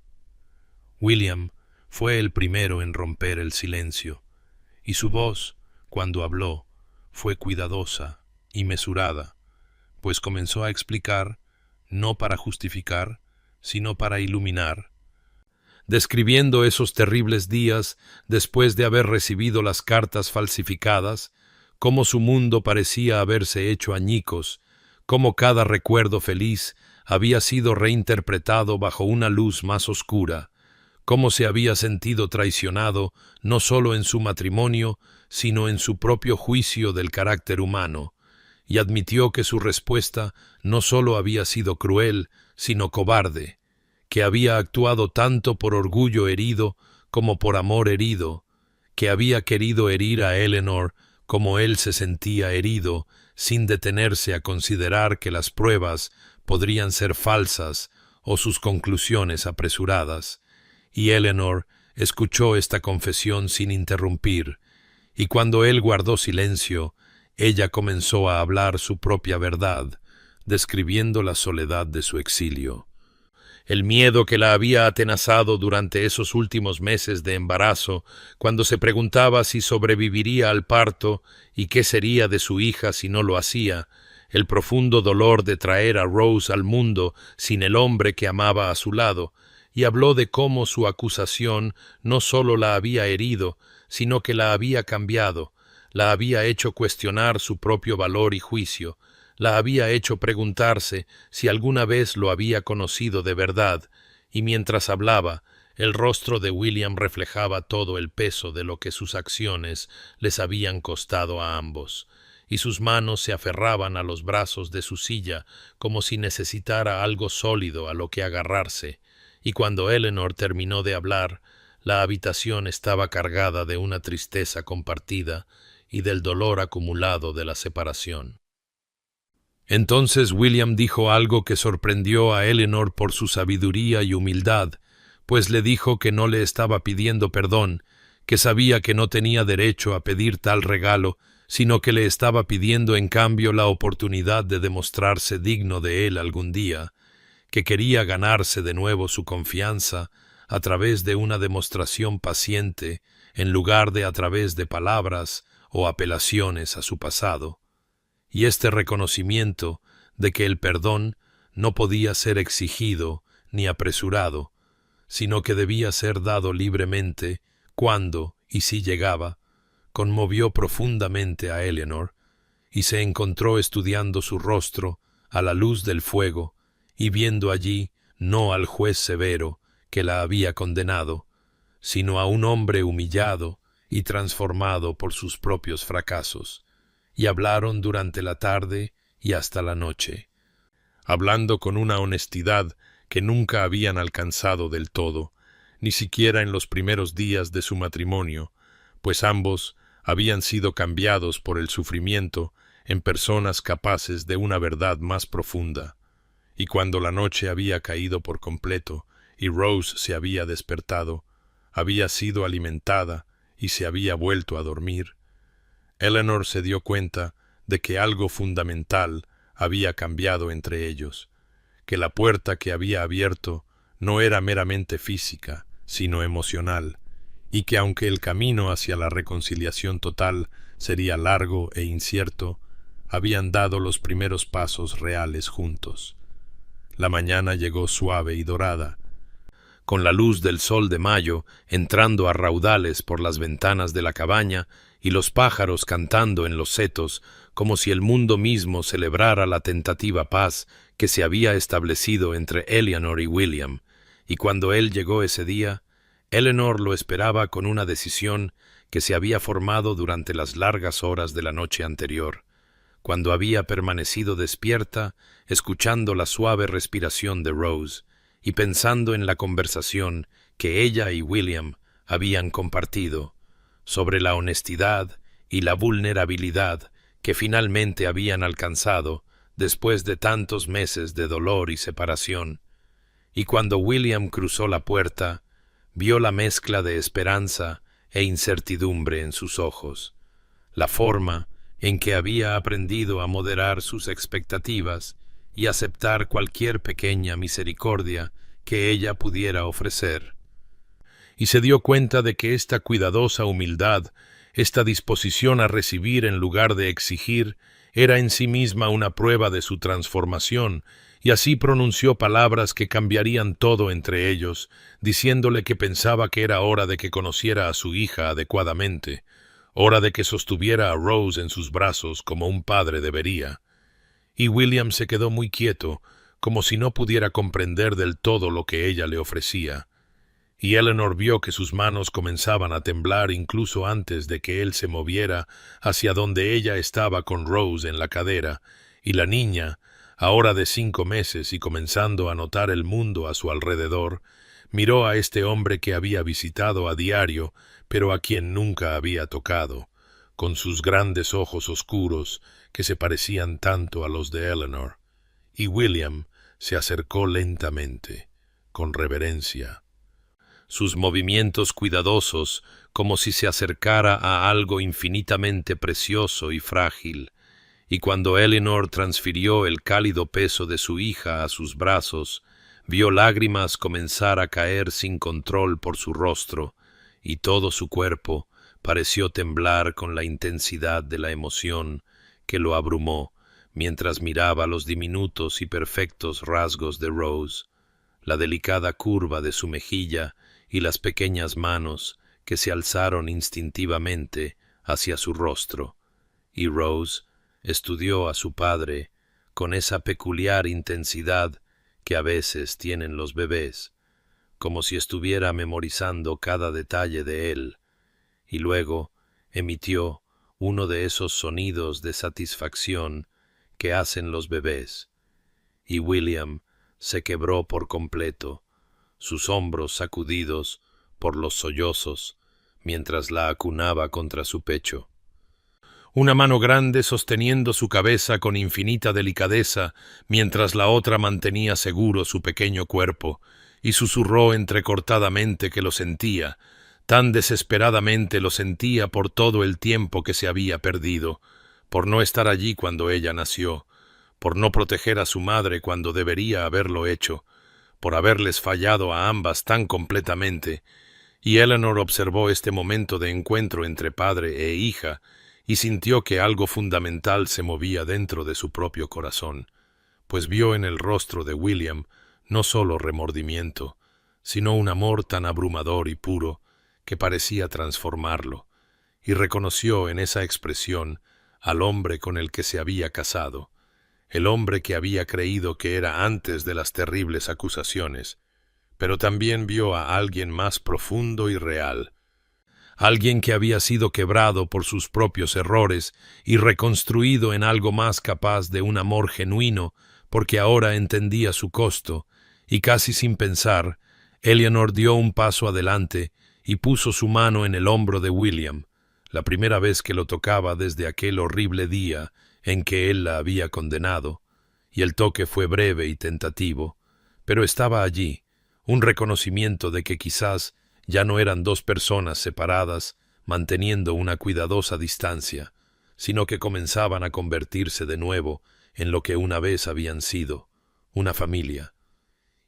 William fue el primero en romper el silencio, y su voz, cuando habló, fue cuidadosa y mesurada, pues comenzó a explicar, no para justificar, sino para iluminar, describiendo esos terribles días después de haber recibido las cartas falsificadas, cómo su mundo parecía haberse hecho añicos, cómo cada recuerdo feliz había sido reinterpretado bajo una luz más oscura, cómo se había sentido traicionado no solo en su matrimonio, sino en su propio juicio del carácter humano, y admitió que su respuesta no solo había sido cruel, sino cobarde, que había actuado tanto por orgullo herido como por amor herido, que había querido herir a Eleanor como él se sentía herido, sin detenerse a considerar que las pruebas podrían ser falsas o sus conclusiones apresuradas, y Eleanor escuchó esta confesión sin interrumpir, y cuando él guardó silencio, ella comenzó a hablar su propia verdad, describiendo la soledad de su exilio. el miedo que la había atenazado durante esos últimos meses de embarazo, cuando se preguntaba si sobreviviría al parto y qué sería de su hija si no lo hacía, el profundo dolor de traer a Rose al mundo sin el hombre que amaba a su lado, y habló de cómo su acusación no solo la había herido, sino que la había cambiado, la había hecho cuestionar su propio valor y juicio, la había hecho preguntarse si alguna vez lo había conocido de verdad, y mientras hablaba, el rostro de William reflejaba todo el peso de lo que sus acciones les habían costado a ambos, y sus manos se aferraban a los brazos de su silla como si necesitara algo sólido a lo que agarrarse, y cuando Eleanor terminó de hablar, la habitación estaba cargada de una tristeza compartida y del dolor acumulado de la separación. Entonces William dijo algo que sorprendió a Eleanor por su sabiduría y humildad, pues le dijo que no le estaba pidiendo perdón, que sabía que no tenía derecho a pedir tal regalo, sino que le estaba pidiendo en cambio la oportunidad de demostrarse digno de él algún día, que quería ganarse de nuevo su confianza a través de una demostración paciente en lugar de a través de palabras o apelaciones a su pasado. Y este reconocimiento de que el perdón no podía ser exigido ni apresurado, sino que debía ser dado libremente cuando y si llegaba, conmovió profundamente a Eleanor, y se encontró estudiando su rostro a la luz del fuego y viendo allí no al juez severo que la había condenado, sino a un hombre humillado y transformado por sus propios fracasos. Y hablaron durante la tarde y hasta la noche, hablando con una honestidad que nunca habían alcanzado del todo, ni siquiera en los primeros días de su matrimonio, pues ambos habían sido cambiados por el sufrimiento en personas capaces de una verdad más profunda. Y cuando la noche había caído por completo y Rose se había despertado, había sido alimentada y se había vuelto a dormir, Eleanor se dio cuenta de que algo fundamental había cambiado entre ellos, que la puerta que había abierto no era meramente física, sino emocional, y que aunque el camino hacia la reconciliación total sería largo e incierto, habían dado los primeros pasos reales juntos. La mañana llegó suave y dorada, con la luz del sol de mayo entrando a raudales por las ventanas de la cabaña y los pájaros cantando en los setos, como si el mundo mismo celebrara la tentativa paz que se había establecido entre Eleanor y William, y cuando él llegó ese día, Eleanor lo esperaba con una decisión que se había formado durante las largas horas de la noche anterior, cuando había permanecido despierta, escuchando la suave respiración de Rose y pensando en la conversación que ella y William habían compartido sobre la honestidad y la vulnerabilidad que finalmente habían alcanzado después de tantos meses de dolor y separación. Y cuando William cruzó la puerta, vio la mezcla de esperanza e incertidumbre en sus ojos, la forma en que había aprendido a moderar sus expectativas y aceptar cualquier pequeña misericordia que ella pudiera ofrecer. Y se dio cuenta de que esta cuidadosa humildad, esta disposición a recibir en lugar de exigir, era en sí misma una prueba de su transformación, y así pronunció palabras que cambiarían todo entre ellos, diciéndole que pensaba que era hora de que conociera a su hija adecuadamente, hora de que sostuviera a Rose en sus brazos como un padre debería. Y William se quedó muy quieto, como si no pudiera comprender del todo lo que ella le ofrecía. Y Eleanor vio que sus manos comenzaban a temblar incluso antes de que él se moviera hacia donde ella estaba con Rose en la cadera, y la niña, ahora de 5 meses y comenzando a notar el mundo a su alrededor, miró a este hombre que había visitado a diario, pero a quien nunca había tocado, con sus grandes ojos oscuros que se parecían tanto a los de Eleanor, y William se acercó lentamente, con reverencia. Sus movimientos cuidadosos, como si se acercara a algo infinitamente precioso y frágil, y cuando Eleanor transfirió el cálido peso de su hija a sus brazos, vio lágrimas comenzar a caer sin control por su rostro, y todo su cuerpo pareció temblar con la intensidad de la emoción que lo abrumó mientras miraba los diminutos y perfectos rasgos de Rose, la delicada curva de su mejilla y las pequeñas manos que se alzaron instintivamente hacia su rostro. Y Rose estudió a su padre con esa peculiar intensidad que a veces tienen los bebés, como si estuviera memorizando cada detalle de él, y luego emitió uno de esos sonidos de satisfacción que hacen los bebés, y William se quebró por completo, sus hombros sacudidos por los sollozos, mientras la acunaba contra su pecho. Una mano grande sosteniendo su cabeza con infinita delicadeza, mientras la otra mantenía seguro su pequeño cuerpo, y susurró entrecortadamente que lo sentía, tan desesperadamente lo sentía por todo el tiempo que se había perdido, por no estar allí cuando ella nació, por no proteger a su madre cuando debería haberlo hecho, por haberles fallado a ambas tan completamente, y Eleanor observó este momento de encuentro entre padre e hija, y sintió que algo fundamental se movía dentro de su propio corazón, pues vio en el rostro de William no solo remordimiento, sino un amor tan abrumador y puro que parecía transformarlo, y reconoció en esa expresión al hombre con el que se había casado, el hombre que había creído que era antes de las terribles acusaciones, pero también vio a alguien más profundo y real, alguien que había sido quebrado por sus propios errores y reconstruido en algo más capaz de un amor genuino, porque ahora entendía su costo, y casi sin pensar, Eleanor dio un paso adelante y puso su mano en el hombro de William, la primera vez que lo tocaba desde aquel horrible día en que él la había condenado, y el toque fue breve y tentativo, pero estaba allí, un reconocimiento de que quizás ya no eran dos personas separadas manteniendo una cuidadosa distancia, sino que comenzaban a convertirse de nuevo en lo que una vez habían sido, una familia.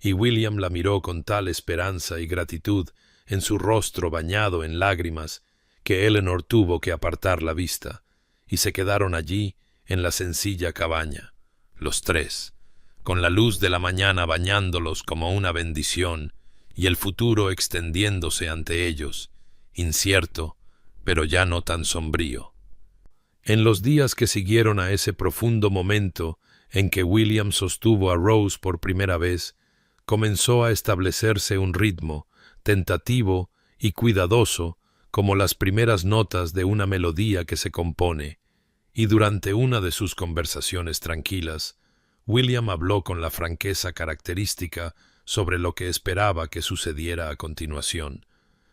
Y William la miró con tal esperanza y gratitud en su rostro bañado en lágrimas que Eleanor tuvo que apartar la vista, y se quedaron allí en la sencilla cabaña, los tres, con la luz de la mañana bañándolos como una bendición, y el futuro extendiéndose ante ellos, incierto, pero ya no tan sombrío. En los días que siguieron a ese profundo momento en que William sostuvo a Rose por primera vez, comenzó a establecerse un ritmo, tentativo y cuidadoso, como las primeras notas de una melodía que se compone, y durante una de sus conversaciones tranquilas, William habló con la franqueza característica sobre lo que esperaba que sucediera a continuación,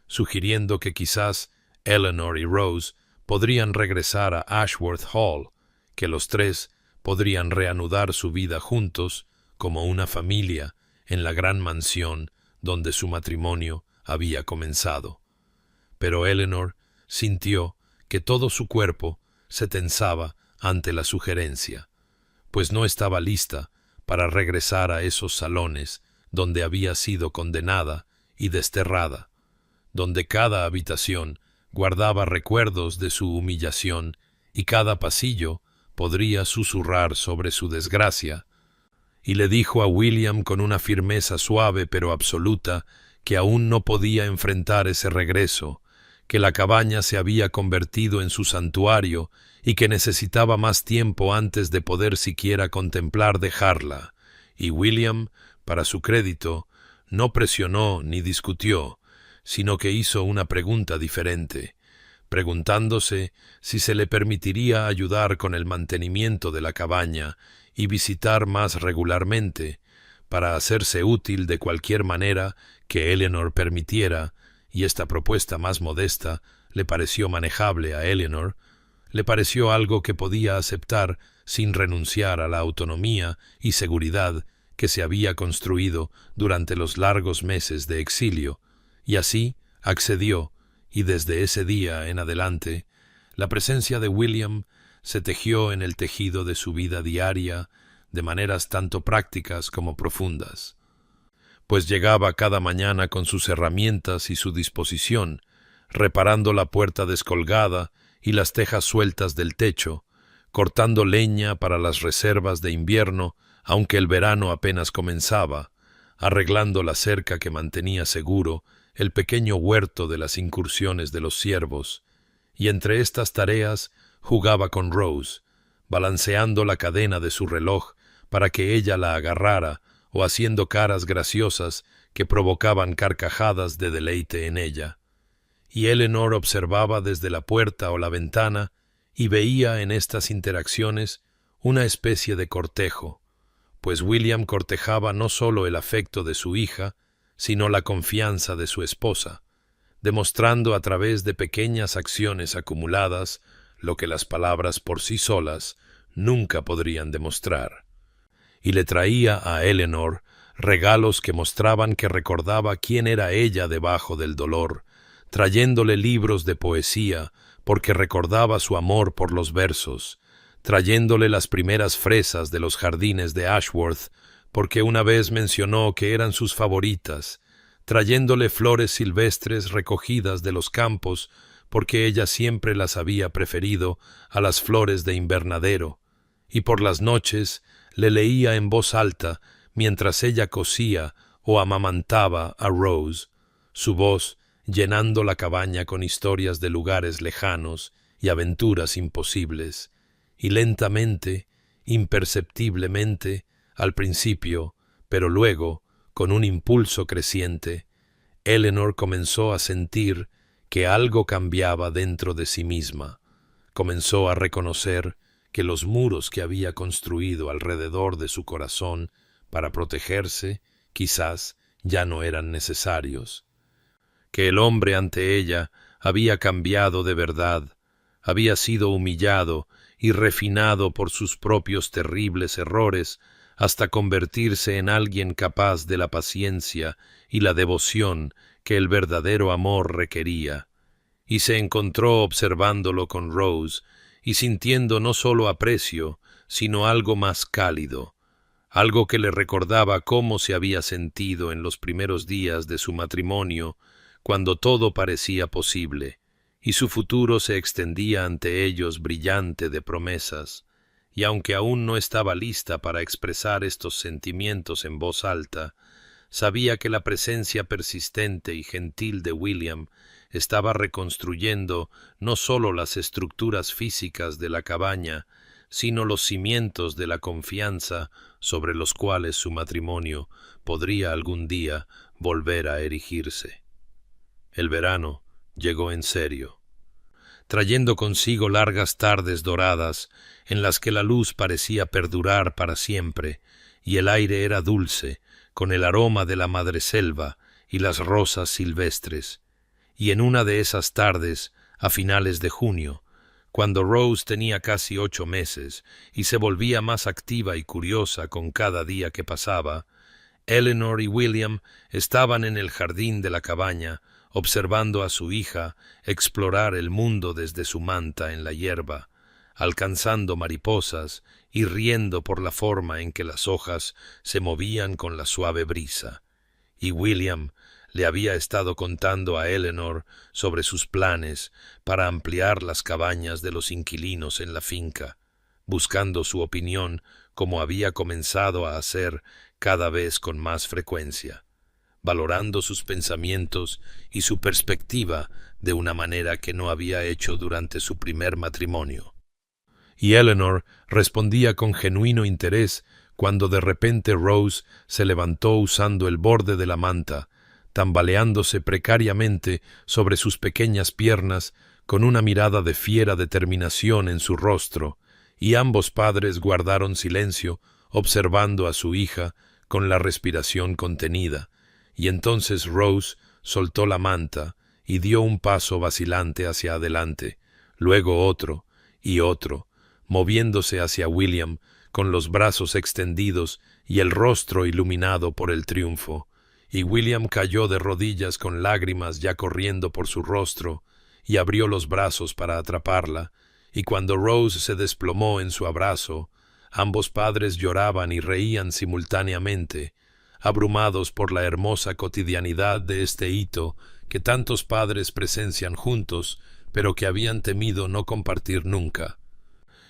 sugiriendo que quizás Eleanor y Rose podrían regresar a Ashworth Hall, que los tres podrían reanudar su vida juntos como una familia en la gran mansión donde su matrimonio había comenzado. Pero Eleanor sintió que todo su cuerpo se tensaba ante la sugerencia, pues no estaba lista para regresar a esos salones donde había sido condenada y desterrada, donde cada habitación guardaba recuerdos de su humillación y cada pasillo podría susurrar sobre su desgracia, y le dijo a William con una firmeza suave pero absoluta que aún no podía enfrentar ese regreso, que la cabaña se había convertido en su santuario y que necesitaba más tiempo antes de poder siquiera contemplar dejarla, y William, para su crédito, no presionó ni discutió, sino que hizo una pregunta diferente, preguntándose si se le permitiría ayudar con el mantenimiento de la cabaña y visitar más regularmente, para hacerse útil de cualquier manera que Eleanor permitiera, y esta propuesta más modesta le pareció manejable a Eleanor, le pareció algo que podía aceptar sin renunciar a la autonomía y seguridad que se había construido durante los largos meses de exilio, y así accedió, y desde ese día en adelante, la presencia de William se tejió en el tejido de su vida diaria de maneras tanto prácticas como profundas. pues llegaba cada mañana con sus herramientas y su disposición, reparando la puerta descolgada y las tejas sueltas del techo, cortando leña para las reservas de invierno, aunque el verano apenas comenzaba, arreglando la cerca que mantenía seguro el pequeño huerto de las incursiones de los ciervos, y entre estas tareas jugaba con Rose, balanceando la cadena de su reloj para que ella la agarrara o haciendo caras graciosas que provocaban carcajadas de deleite en ella. Y Eleanor observaba desde la puerta o la ventana y veía en estas interacciones una especie de cortejo, pues William cortejaba no solo el afecto de su hija, sino la confianza de su esposa, demostrando a través de pequeñas acciones acumuladas lo que las palabras por sí solas nunca podrían demostrar. Y le traía a Eleanor regalos que mostraban que recordaba quién era ella debajo del dolor, trayéndole libros de poesía porque recordaba su amor por los versos, trayéndole las primeras fresas de los jardines de Ashworth porque una vez mencionó que eran sus favoritas, trayéndole flores silvestres recogidas de los campos porque ella siempre las había preferido a las flores de invernadero, y por las noches le leía en voz alta mientras ella cosía o amamantaba a Rose, su voz llenando la cabaña con historias de lugares lejanos y aventuras imposibles, y lentamente, imperceptiblemente, al principio, pero luego, con un impulso creciente, Eleanor comenzó a sentir que algo cambiaba dentro de sí misma. Comenzó a reconocer que los muros que había construido alrededor de su corazón para protegerse, quizás, ya no eran necesarios. Que el hombre ante ella había cambiado de verdad, había sido humillado y refinado por sus propios terribles errores hasta convertirse en alguien capaz de la paciencia y la devoción que el verdadero amor requería, y se encontró observándolo con Rose y sintiendo no solo aprecio, sino algo más cálido, algo que le recordaba cómo se había sentido en los primeros días de su matrimonio, cuando todo parecía posible, y su futuro se extendía ante ellos brillante de promesas, y aunque aún no estaba lista para expresar estos sentimientos en voz alta, sabía que la presencia persistente y gentil de William estaba reconstruyendo no solo las estructuras físicas de la cabaña, sino los cimientos de la confianza sobre los cuales su matrimonio podría algún día volver a erigirse. El verano llegó en serio, trayendo consigo largas tardes doradas en las que la luz parecía perdurar para siempre y el aire era dulce, con el aroma de la madreselva y las rosas silvestres. Y en una de esas tardes, a finales de junio, cuando Rose tenía casi 8 meses y se volvía más activa y curiosa con cada día que pasaba, Eleanor y William estaban en el jardín de la cabaña, observando a su hija explorar el mundo desde su manta en la hierba, alcanzando mariposas y riendo por la forma en que las hojas se movían con la suave brisa. Y William le había estado contando a Eleanor sobre sus planes para ampliar las cabañas de los inquilinos en la finca, buscando su opinión como había comenzado a hacer cada vez con más frecuencia, valorando sus pensamientos y su perspectiva de una manera que no había hecho durante su primer matrimonio. Y Eleanor respondía con genuino interés cuando de repente Rose se levantó usando el borde de la manta, tambaleándose precariamente sobre sus pequeñas piernas con una mirada de fiera determinación en su rostro, y ambos padres guardaron silencio, observando a su hija con la respiración contenida, y entonces Rose soltó la manta y dio un paso vacilante hacia adelante, luego otro y otro, moviéndose hacia William con los brazos extendidos y el rostro iluminado por el triunfo, y William cayó de rodillas con lágrimas ya corriendo por su rostro y abrió los brazos para atraparla, y cuando Rose se desplomó en su abrazo, ambos padres lloraban y reían simultáneamente, abrumados por la hermosa cotidianidad de este hito que tantos padres presencian juntos, pero que habían temido no compartir nunca.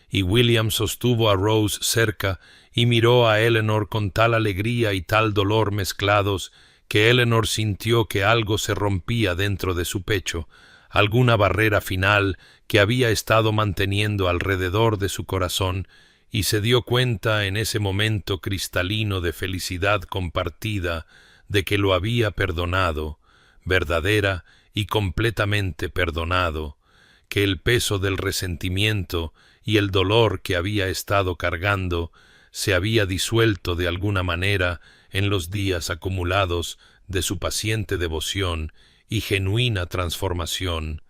Y William sostuvo a Rose cerca y miró a Eleanor con tal alegría y tal dolor mezclados que Eleanor sintió que algo se rompía dentro de su pecho, alguna barrera final que había estado manteniendo alrededor de su corazón, y se dio cuenta en ese momento cristalino de felicidad compartida de que lo había perdonado, verdadera y completamente perdonado, que el peso del resentimiento y el dolor que había estado cargando se había disuelto de alguna manera en los días acumulados de su paciente devoción y genuina transformación,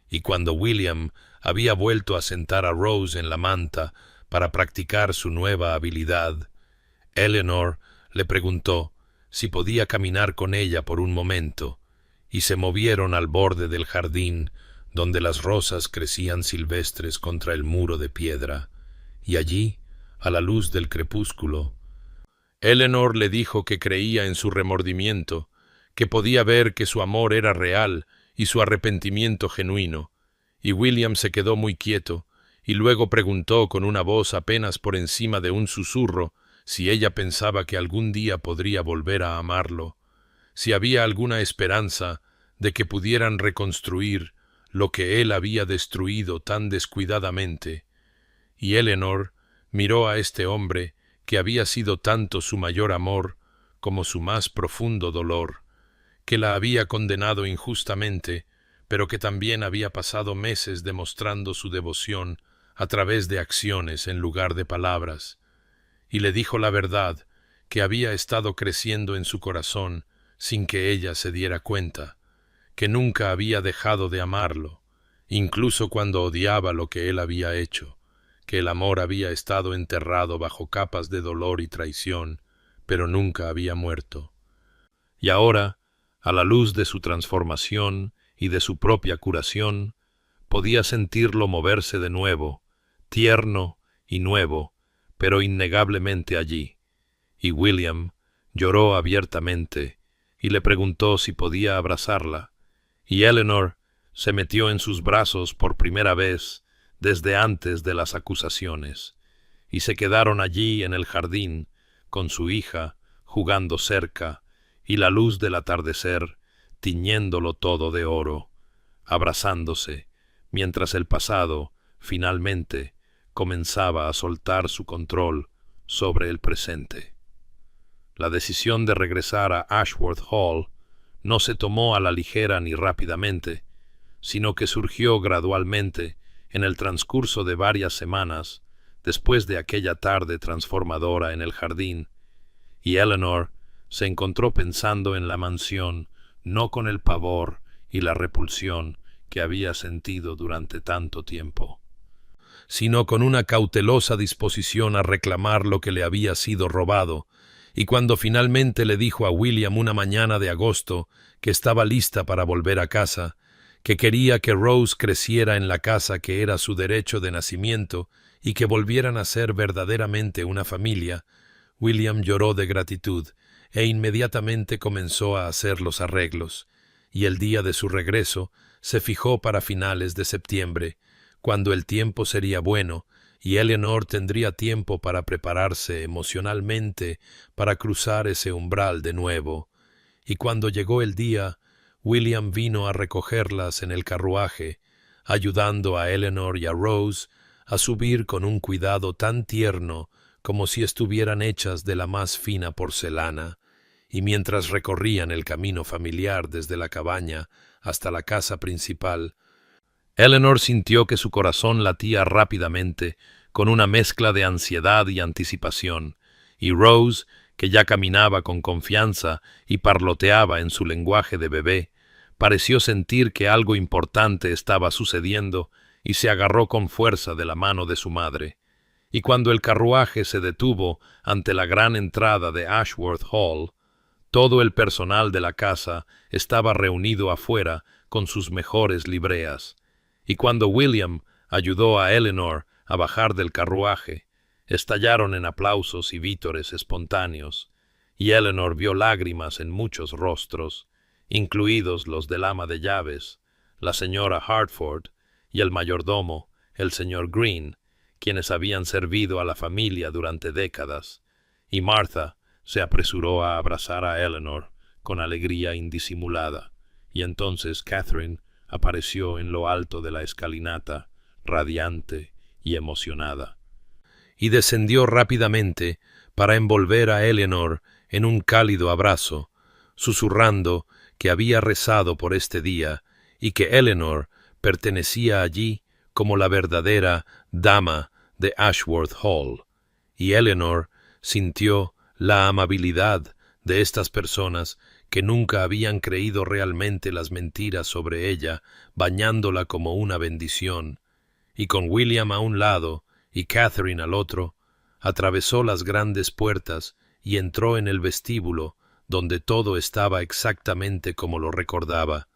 y cuando William había vuelto a sentar a Rose en la manta para practicar su nueva habilidad, Eleanor le preguntó si podía caminar con ella por un momento, y se movieron al borde del jardín, donde las rosas crecían silvestres contra el muro de piedra, y allí, a la luz del crepúsculo, Eleanor le dijo que creía en su remordimiento, que podía ver que su amor era real y su arrepentimiento genuino, y William se quedó muy quieto, y luego preguntó con una voz apenas por encima de un susurro si ella pensaba que algún día podría volver a amarlo, si había alguna esperanza de que pudieran reconstruir lo que él había destruido tan descuidadamente. Y Eleanor miró a este hombre que había sido tanto su mayor amor como su más profundo dolor, que la había condenado injustamente, pero que también había pasado meses demostrando su devoción a través de acciones en lugar de palabras, y le dijo la verdad, que había estado creciendo en su corazón sin que ella se diera cuenta, que nunca había dejado de amarlo, incluso cuando odiaba lo que él había hecho, que el amor había estado enterrado bajo capas de dolor y traición, pero nunca había muerto. Y ahora, a la luz de su transformación y de su propia curación, podía sentirlo moverse de nuevo, tierno y nuevo, pero innegablemente allí. Y William lloró abiertamente y le preguntó si podía abrazarla, y Eleanor se metió en sus brazos por primera vez desde antes de las acusaciones, y se quedaron allí en el jardín con su hija jugando cerca y la luz del atardecer tiñéndolo todo de oro, abrazándose, mientras el pasado, finalmente, comenzaba a soltar su control sobre el presente. La decisión de regresar a Ashworth Hall no se tomó a la ligera ni rápidamente, sino que surgió gradualmente en el transcurso de varias semanas después de aquella tarde transformadora en el jardín, y Eleanor se encontró pensando en la mansión no con el pavor y la repulsión que había sentido durante tanto tiempo, sino con una cautelosa disposición a reclamar lo que le había sido robado, y cuando finalmente le dijo a William una mañana de agosto que estaba lista para volver a casa, que quería que Rose creciera en la casa que era su derecho de nacimiento y que volvieran a ser verdaderamente una familia, William lloró de gratitud e inmediatamente comenzó a hacer los arreglos, y el día de su regreso se fijó para finales de septiembre, cuando el tiempo sería bueno y Eleanor tendría tiempo para prepararse emocionalmente para cruzar ese umbral de nuevo. Y cuando llegó el día, William vino a recogerlas en el carruaje, ayudando a Eleanor y a Rose a subir con un cuidado tan tierno como si estuvieran hechas de la más fina porcelana, y mientras recorrían el camino familiar desde la cabaña hasta la casa principal, Eleanor sintió que su corazón latía rápidamente con una mezcla de ansiedad y anticipación, y Rose, que ya caminaba con confianza y parloteaba en su lenguaje de bebé, pareció sentir que algo importante estaba sucediendo y se agarró con fuerza de la mano de su madre. Y cuando el carruaje se detuvo ante la gran entrada de Ashworth Hall, todo el personal de la casa estaba reunido afuera con sus mejores libreas, y cuando William ayudó a Eleanor a bajar del carruaje, estallaron en aplausos y vítores espontáneos, y Eleanor vio lágrimas en muchos rostros, incluidos los del ama de llaves, la señora Hartford, y el mayordomo, el señor Green, quienes habían servido a la familia durante décadas, y Martha se apresuró a abrazar a Eleanor con alegría indisimulada, y entonces Catherine apareció en lo alto de la escalinata, radiante y emocionada, y descendió rápidamente para envolver a Eleanor en un cálido abrazo, susurrando que había rezado por este día y que Eleanor pertenecía allí como la verdadera dama de Ashworth Hall, y Eleanor sintió la amabilidad de estas personas que nunca habían creído realmente las mentiras sobre ella, bañándola como una bendición, y con William a un lado y Catherine al otro, atravesó las grandes puertas y entró en el vestíbulo, donde todo estaba exactamente como lo recordaba,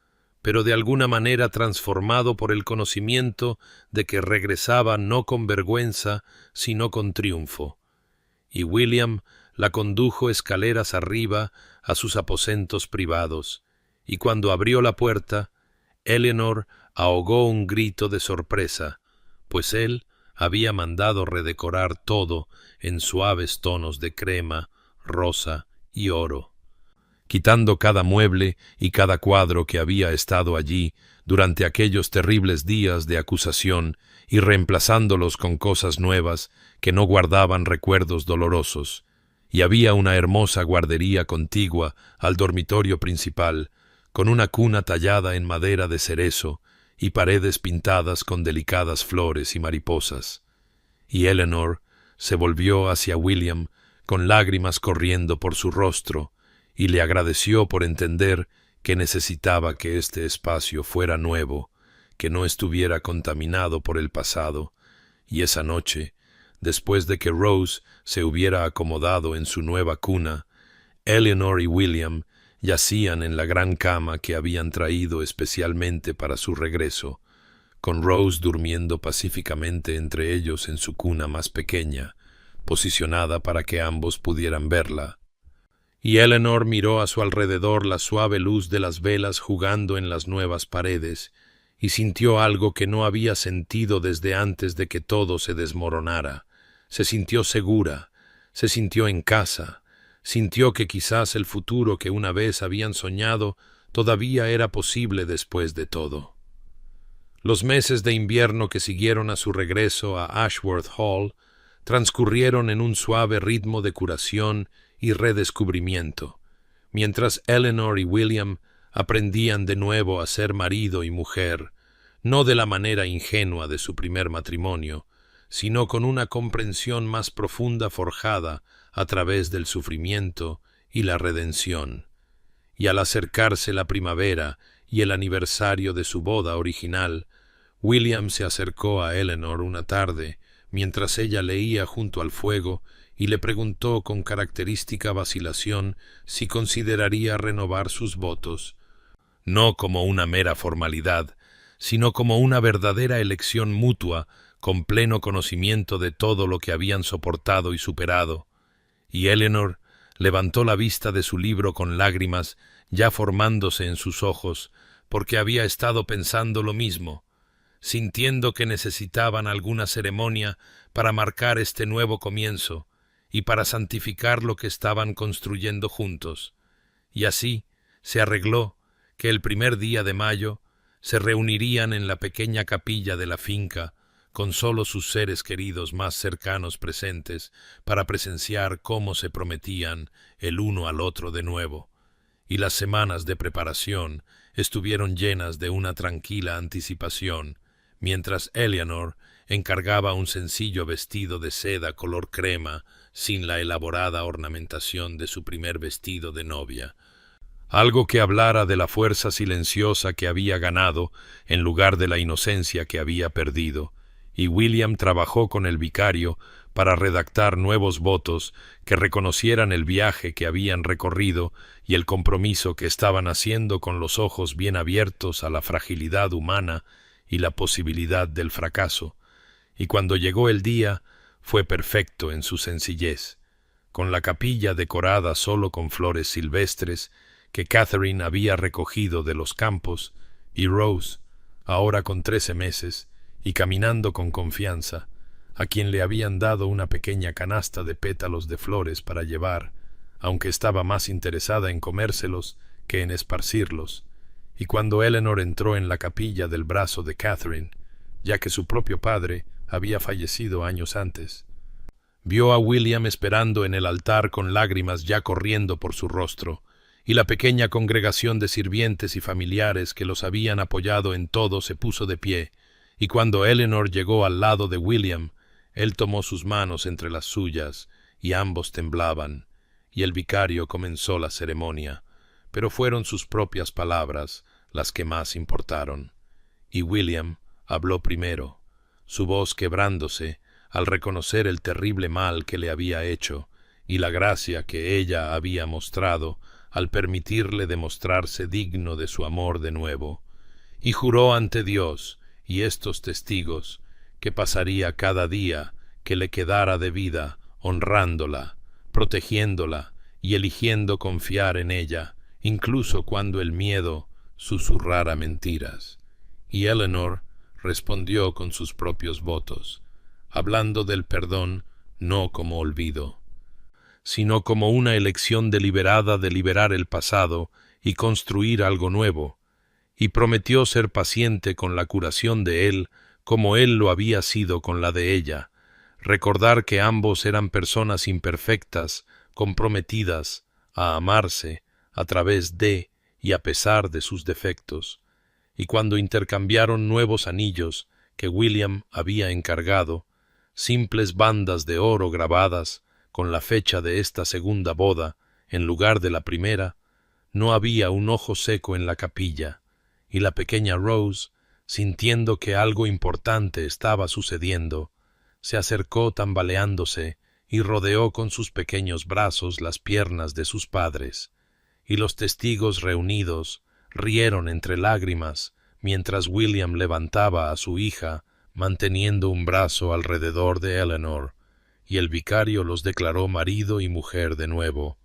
pero de alguna manera transformado por el conocimiento de que regresaba no con vergüenza, sino con triunfo. Y William la condujo escaleras arriba a sus aposentos privados, y cuando abrió la puerta, Eleanor ahogó un grito de sorpresa, pues él había mandado redecorar todo en suaves tonos de crema, rosa y oro, quitando cada mueble y cada cuadro que había estado allí durante aquellos terribles días de acusación y reemplazándolos con cosas nuevas que no guardaban recuerdos dolorosos, y había una hermosa guardería contigua al dormitorio principal, con una cuna tallada en madera de cerezo y paredes pintadas con delicadas flores y mariposas. Y Eleanor se volvió hacia William con lágrimas corriendo por su rostro, y le agradeció por entender que necesitaba que este espacio fuera nuevo, que no estuviera contaminado por el pasado, y esa noche, después de que Rose se hubiera acomodado en su nueva cuna, Eleanor y William yacían en la gran cama que habían traído especialmente para su regreso, con Rose durmiendo pacíficamente entre ellos en su cuna más pequeña, posicionada para que ambos pudieran verla. Y Eleanor miró a su alrededor la suave luz de las velas jugando en las nuevas paredes, y sintió algo que no había sentido desde antes de que todo se desmoronara. Se sintió segura, se sintió en casa, sintió que quizás el futuro que una vez habían soñado todavía era posible después de todo. Los meses de invierno que siguieron a su regreso a Ashworth Hall transcurrieron en un suave ritmo de curación y redescubrimiento, mientras Eleanor y William aprendían de nuevo a ser marido y mujer, no de la manera ingenua de su primer matrimonio, sino con una comprensión más profunda forjada a través del sufrimiento y la redención. Y al acercarse la primavera y el aniversario de su boda original, William se acercó a Eleanor una tarde, mientras ella leía junto al fuego, y le preguntó con característica vacilación si consideraría renovar sus votos, no como una mera formalidad, sino como una verdadera elección mutua, con pleno conocimiento de todo lo que habían soportado y superado. Y Eleanor levantó la vista de su libro con lágrimas ya formándose en sus ojos, porque había estado pensando lo mismo, sintiendo que necesitaban alguna ceremonia para marcar este nuevo comienzo y para santificar lo que estaban construyendo juntos. Y así se arregló que el primer día de mayo se reunirían en la pequeña capilla de la finca con solo sus seres queridos más cercanos presentes para presenciar cómo se prometían el uno al otro de nuevo. Y las semanas de preparación estuvieron llenas de una tranquila anticipación, mientras Eleanor encargaba un sencillo vestido de seda color crema sin la elaborada ornamentación de su primer vestido de novia, algo que hablara de la fuerza silenciosa que había ganado en lugar de la inocencia que había perdido, y William trabajó con el vicario para redactar nuevos votos que reconocieran el viaje que habían recorrido y el compromiso que estaban haciendo con los ojos bien abiertos a la fragilidad humana y la posibilidad del fracaso. Y cuando llegó el día, fue perfecto en su sencillez, con la capilla decorada solo con flores silvestres que Catherine había recogido de los campos, y Rose, ahora con 13 meses, y caminando con confianza, a quien le habían dado una pequeña canasta de pétalos de flores para llevar, aunque estaba más interesada en comérselos que en esparcirlos, y cuando Eleanor entró en la capilla del brazo de Catherine, ya que su propio padre había fallecido años antes, vio a William esperando en el altar con lágrimas ya corriendo por su rostro, y la pequeña congregación de sirvientes y familiares que los habían apoyado en todo se puso de pie, y cuando Eleanor llegó al lado de William, él tomó sus manos entre las suyas, y ambos temblaban, y el vicario comenzó la ceremonia, pero fueron sus propias palabras las que más importaron, y William habló primero, su voz quebrándose al reconocer el terrible mal que le había hecho, y la gracia que ella había mostrado al permitirle demostrarse digno de su amor de nuevo, y juró ante Dios y estos testigos que pasaría cada día que le quedara de vida honrándola, protegiéndola y eligiendo confiar en ella, incluso cuando el miedo susurrara mentiras. Y Eleanor respondió con sus propios votos, hablando del perdón no como olvido, sino como una elección deliberada de liberar el pasado y construir algo nuevo, y prometió ser paciente con la curación de él como él lo había sido con la de ella, recordar que ambos eran personas imperfectas, comprometidas a amarse a través de y a pesar de sus defectos, y cuando intercambiaron nuevos anillos que William había encargado, simples bandas de oro grabadas con la fecha de esta segunda boda en lugar de la primera, no había un ojo seco en la capilla, y la pequeña Rose, sintiendo que algo importante estaba sucediendo, se acercó tambaleándose y rodeó con sus pequeños brazos las piernas de sus padres, y los testigos reunidos rieron entre lágrimas mientras William levantaba a su hija manteniendo un brazo alrededor de Eleanor, y el vicario los declaró marido y mujer de nuevo,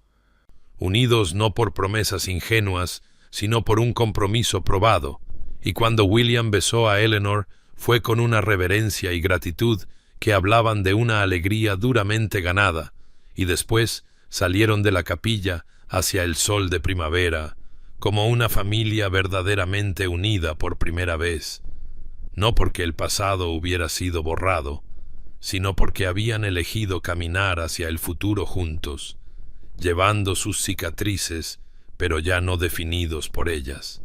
unidos no por promesas ingenuas, sino por un compromiso probado, y cuando William besó a Eleanor fue con una reverencia y gratitud que hablaban de una alegría duramente ganada, y después salieron de la capilla hacia el sol de primavera, como una familia verdaderamente unida por primera vez, no porque el pasado hubiera sido borrado, sino porque habían elegido caminar hacia el futuro juntos, llevando sus cicatrices, pero ya no definidos por ellas.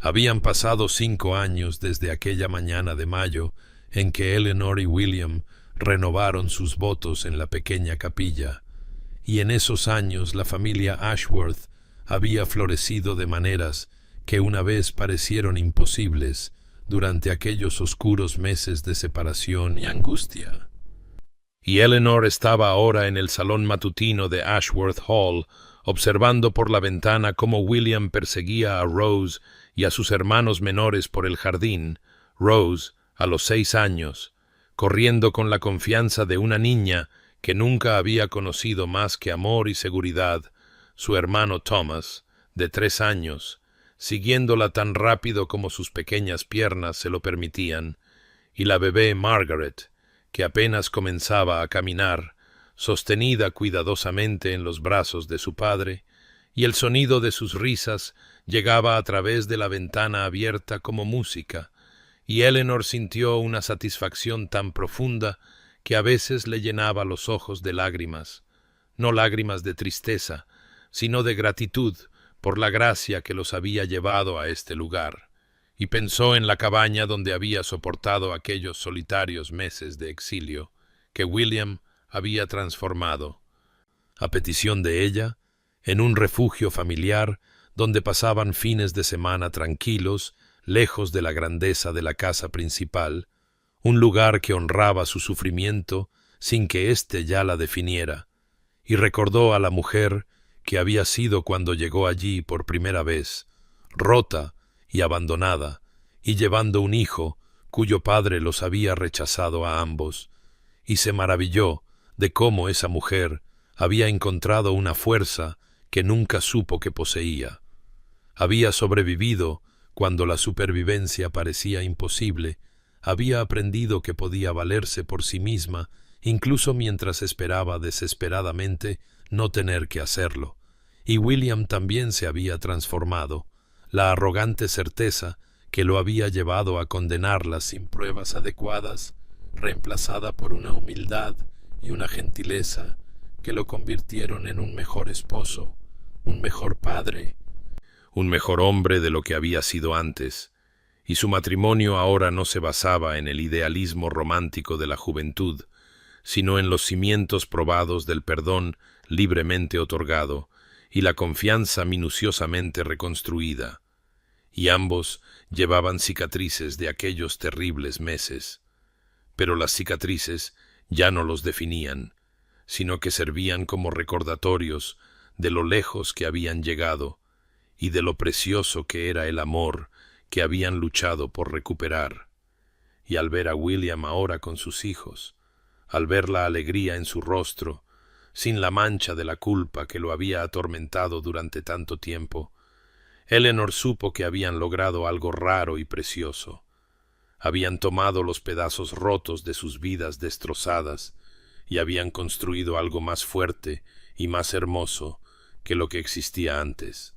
Habían pasado 5 años desde aquella mañana de mayo en que Eleanor y William renovaron sus votos en la pequeña capilla, y en esos años la familia Ashworth había florecido de maneras que una vez parecieron imposibles durante aquellos oscuros meses de separación y angustia. Y Eleanor estaba ahora en el salón matutino de Ashworth Hall, observando por la ventana cómo William perseguía a Rose y a sus hermanos menores por el jardín, Rose, a los 6 años, corriendo con la confianza de una niña que nunca había conocido más que amor y seguridad, su hermano Thomas, de 3 años, siguiéndola tan rápido como sus pequeñas piernas se lo permitían, y la bebé Margaret, que apenas comenzaba a caminar, sostenida cuidadosamente en los brazos de su padre, y el sonido de sus risas llegaba a través de la ventana abierta como música, y Eleanor sintió una satisfacción tan profunda que a veces le llenaba los ojos de lágrimas, no lágrimas de tristeza, sino de gratitud por la gracia que los había llevado a este lugar, y pensó en la cabaña donde había soportado aquellos solitarios meses de exilio que William había transformado, a petición de ella, en un refugio familiar donde pasaban fines de semana tranquilos, lejos de la grandeza de la casa principal, un lugar que honraba su sufrimiento sin que éste ya la definiera, y recordó a la mujer que había sido cuando llegó allí por primera vez, rota y abandonada, y llevando un hijo cuyo padre los había rechazado a ambos, y se maravilló de cómo esa mujer había encontrado una fuerza que nunca supo que poseía. Había sobrevivido cuando la supervivencia parecía imposible. Había aprendido que podía valerse por sí misma, incluso mientras esperaba desesperadamente no tener que hacerlo. Y William también se había transformado. La arrogante certeza que lo había llevado a condenarla sin pruebas adecuadas, reemplazada por una humildad y una gentileza que lo convirtieron en un mejor esposo, un mejor padre, un mejor hombre de lo que había sido antes, y su matrimonio ahora no se basaba en el idealismo romántico de la juventud, sino en los cimientos probados del perdón libremente otorgado y la confianza minuciosamente reconstruida. Y ambos llevaban cicatrices de aquellos terribles meses. Pero las cicatrices ya no los definían, sino que servían como recordatorios de lo lejos que habían llegado y de lo precioso que era el amor que habían luchado por recuperar. Y al ver a William ahora con sus hijos, al ver la alegría en su rostro, sin la mancha de la culpa que lo había atormentado durante tanto tiempo, Eleanor supo que habían logrado algo raro y precioso. Habían tomado los pedazos rotos de sus vidas destrozadas y habían construido algo más fuerte y más hermoso que lo que existía antes.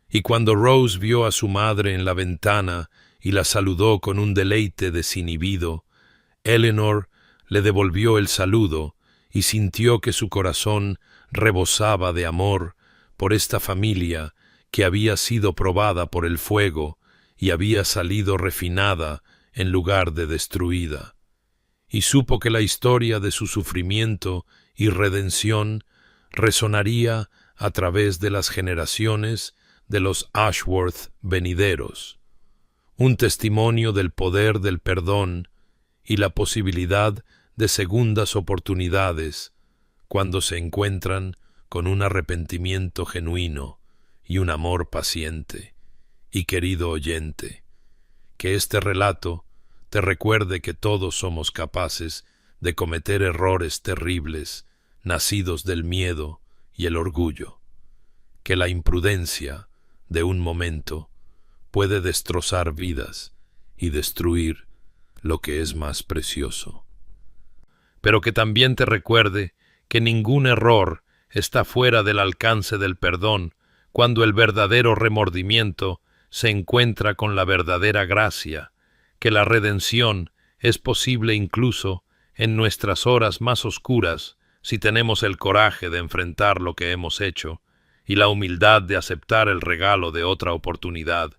Y cuando Rose vio a su madre en la ventana y la saludó con un deleite desinhibido, Eleanor le devolvió el saludo y sintió que su corazón rebosaba de amor por esta familia que había sido probada por el fuego y había salido refinada en lugar de destruida. Y supo que la historia de su sufrimiento y redención resonaría a través de las generaciones de los Ashworth venideros, un testimonio del poder del perdón y la posibilidad de segundas oportunidades cuando se encuentran con un arrepentimiento genuino y un amor paciente. Y querido oyente, que este relato te recuerde que todos somos capaces de cometer errores terribles nacidos del miedo y el orgullo, que la imprudencia de un momento puede destrozar vidas y destruir lo que es más precioso. Pero que también te recuerde que ningún error está fuera del alcance del perdón cuando el verdadero remordimiento se encuentra con la verdadera gracia, que la redención es posible incluso en nuestras horas más oscuras si tenemos el coraje de enfrentar lo que hemos hecho y la humildad de aceptar el regalo de otra oportunidad,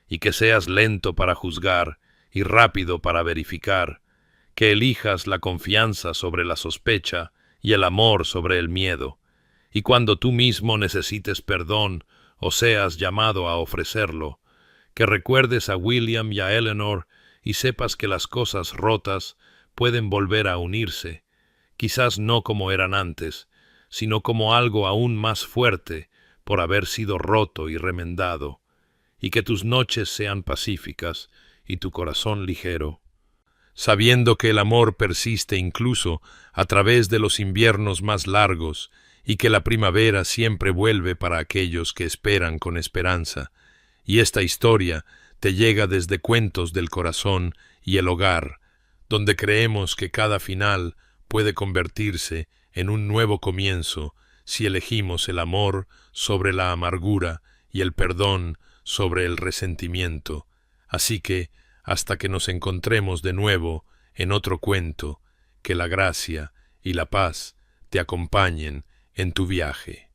y que seas lento para juzgar y rápido para verificar, que elijas la confianza sobre la sospecha y el amor sobre el miedo, y cuando tú mismo necesites perdón o seas llamado a ofrecerlo, que recuerdes a William y a Eleanor y sepas que las cosas rotas pueden volver a unirse, quizás no como eran antes, sino como algo aún más fuerte por haber sido roto y remendado, y que tus noches sean pacíficas y tu corazón ligero, sabiendo que el amor persiste incluso a través de los inviernos más largos y que la primavera siempre vuelve para aquellos que esperan con esperanza, y esta historia te llega desde Cuentos del Corazón y el Hogar, donde creemos que cada final puede convertirse en un nuevo comienzo si elegimos el amor sobre la amargura y el perdón sobre el resentimiento. Así que, hasta que nos encontremos de nuevo en otro cuento, que la gracia y la paz te acompañen en tu viaje.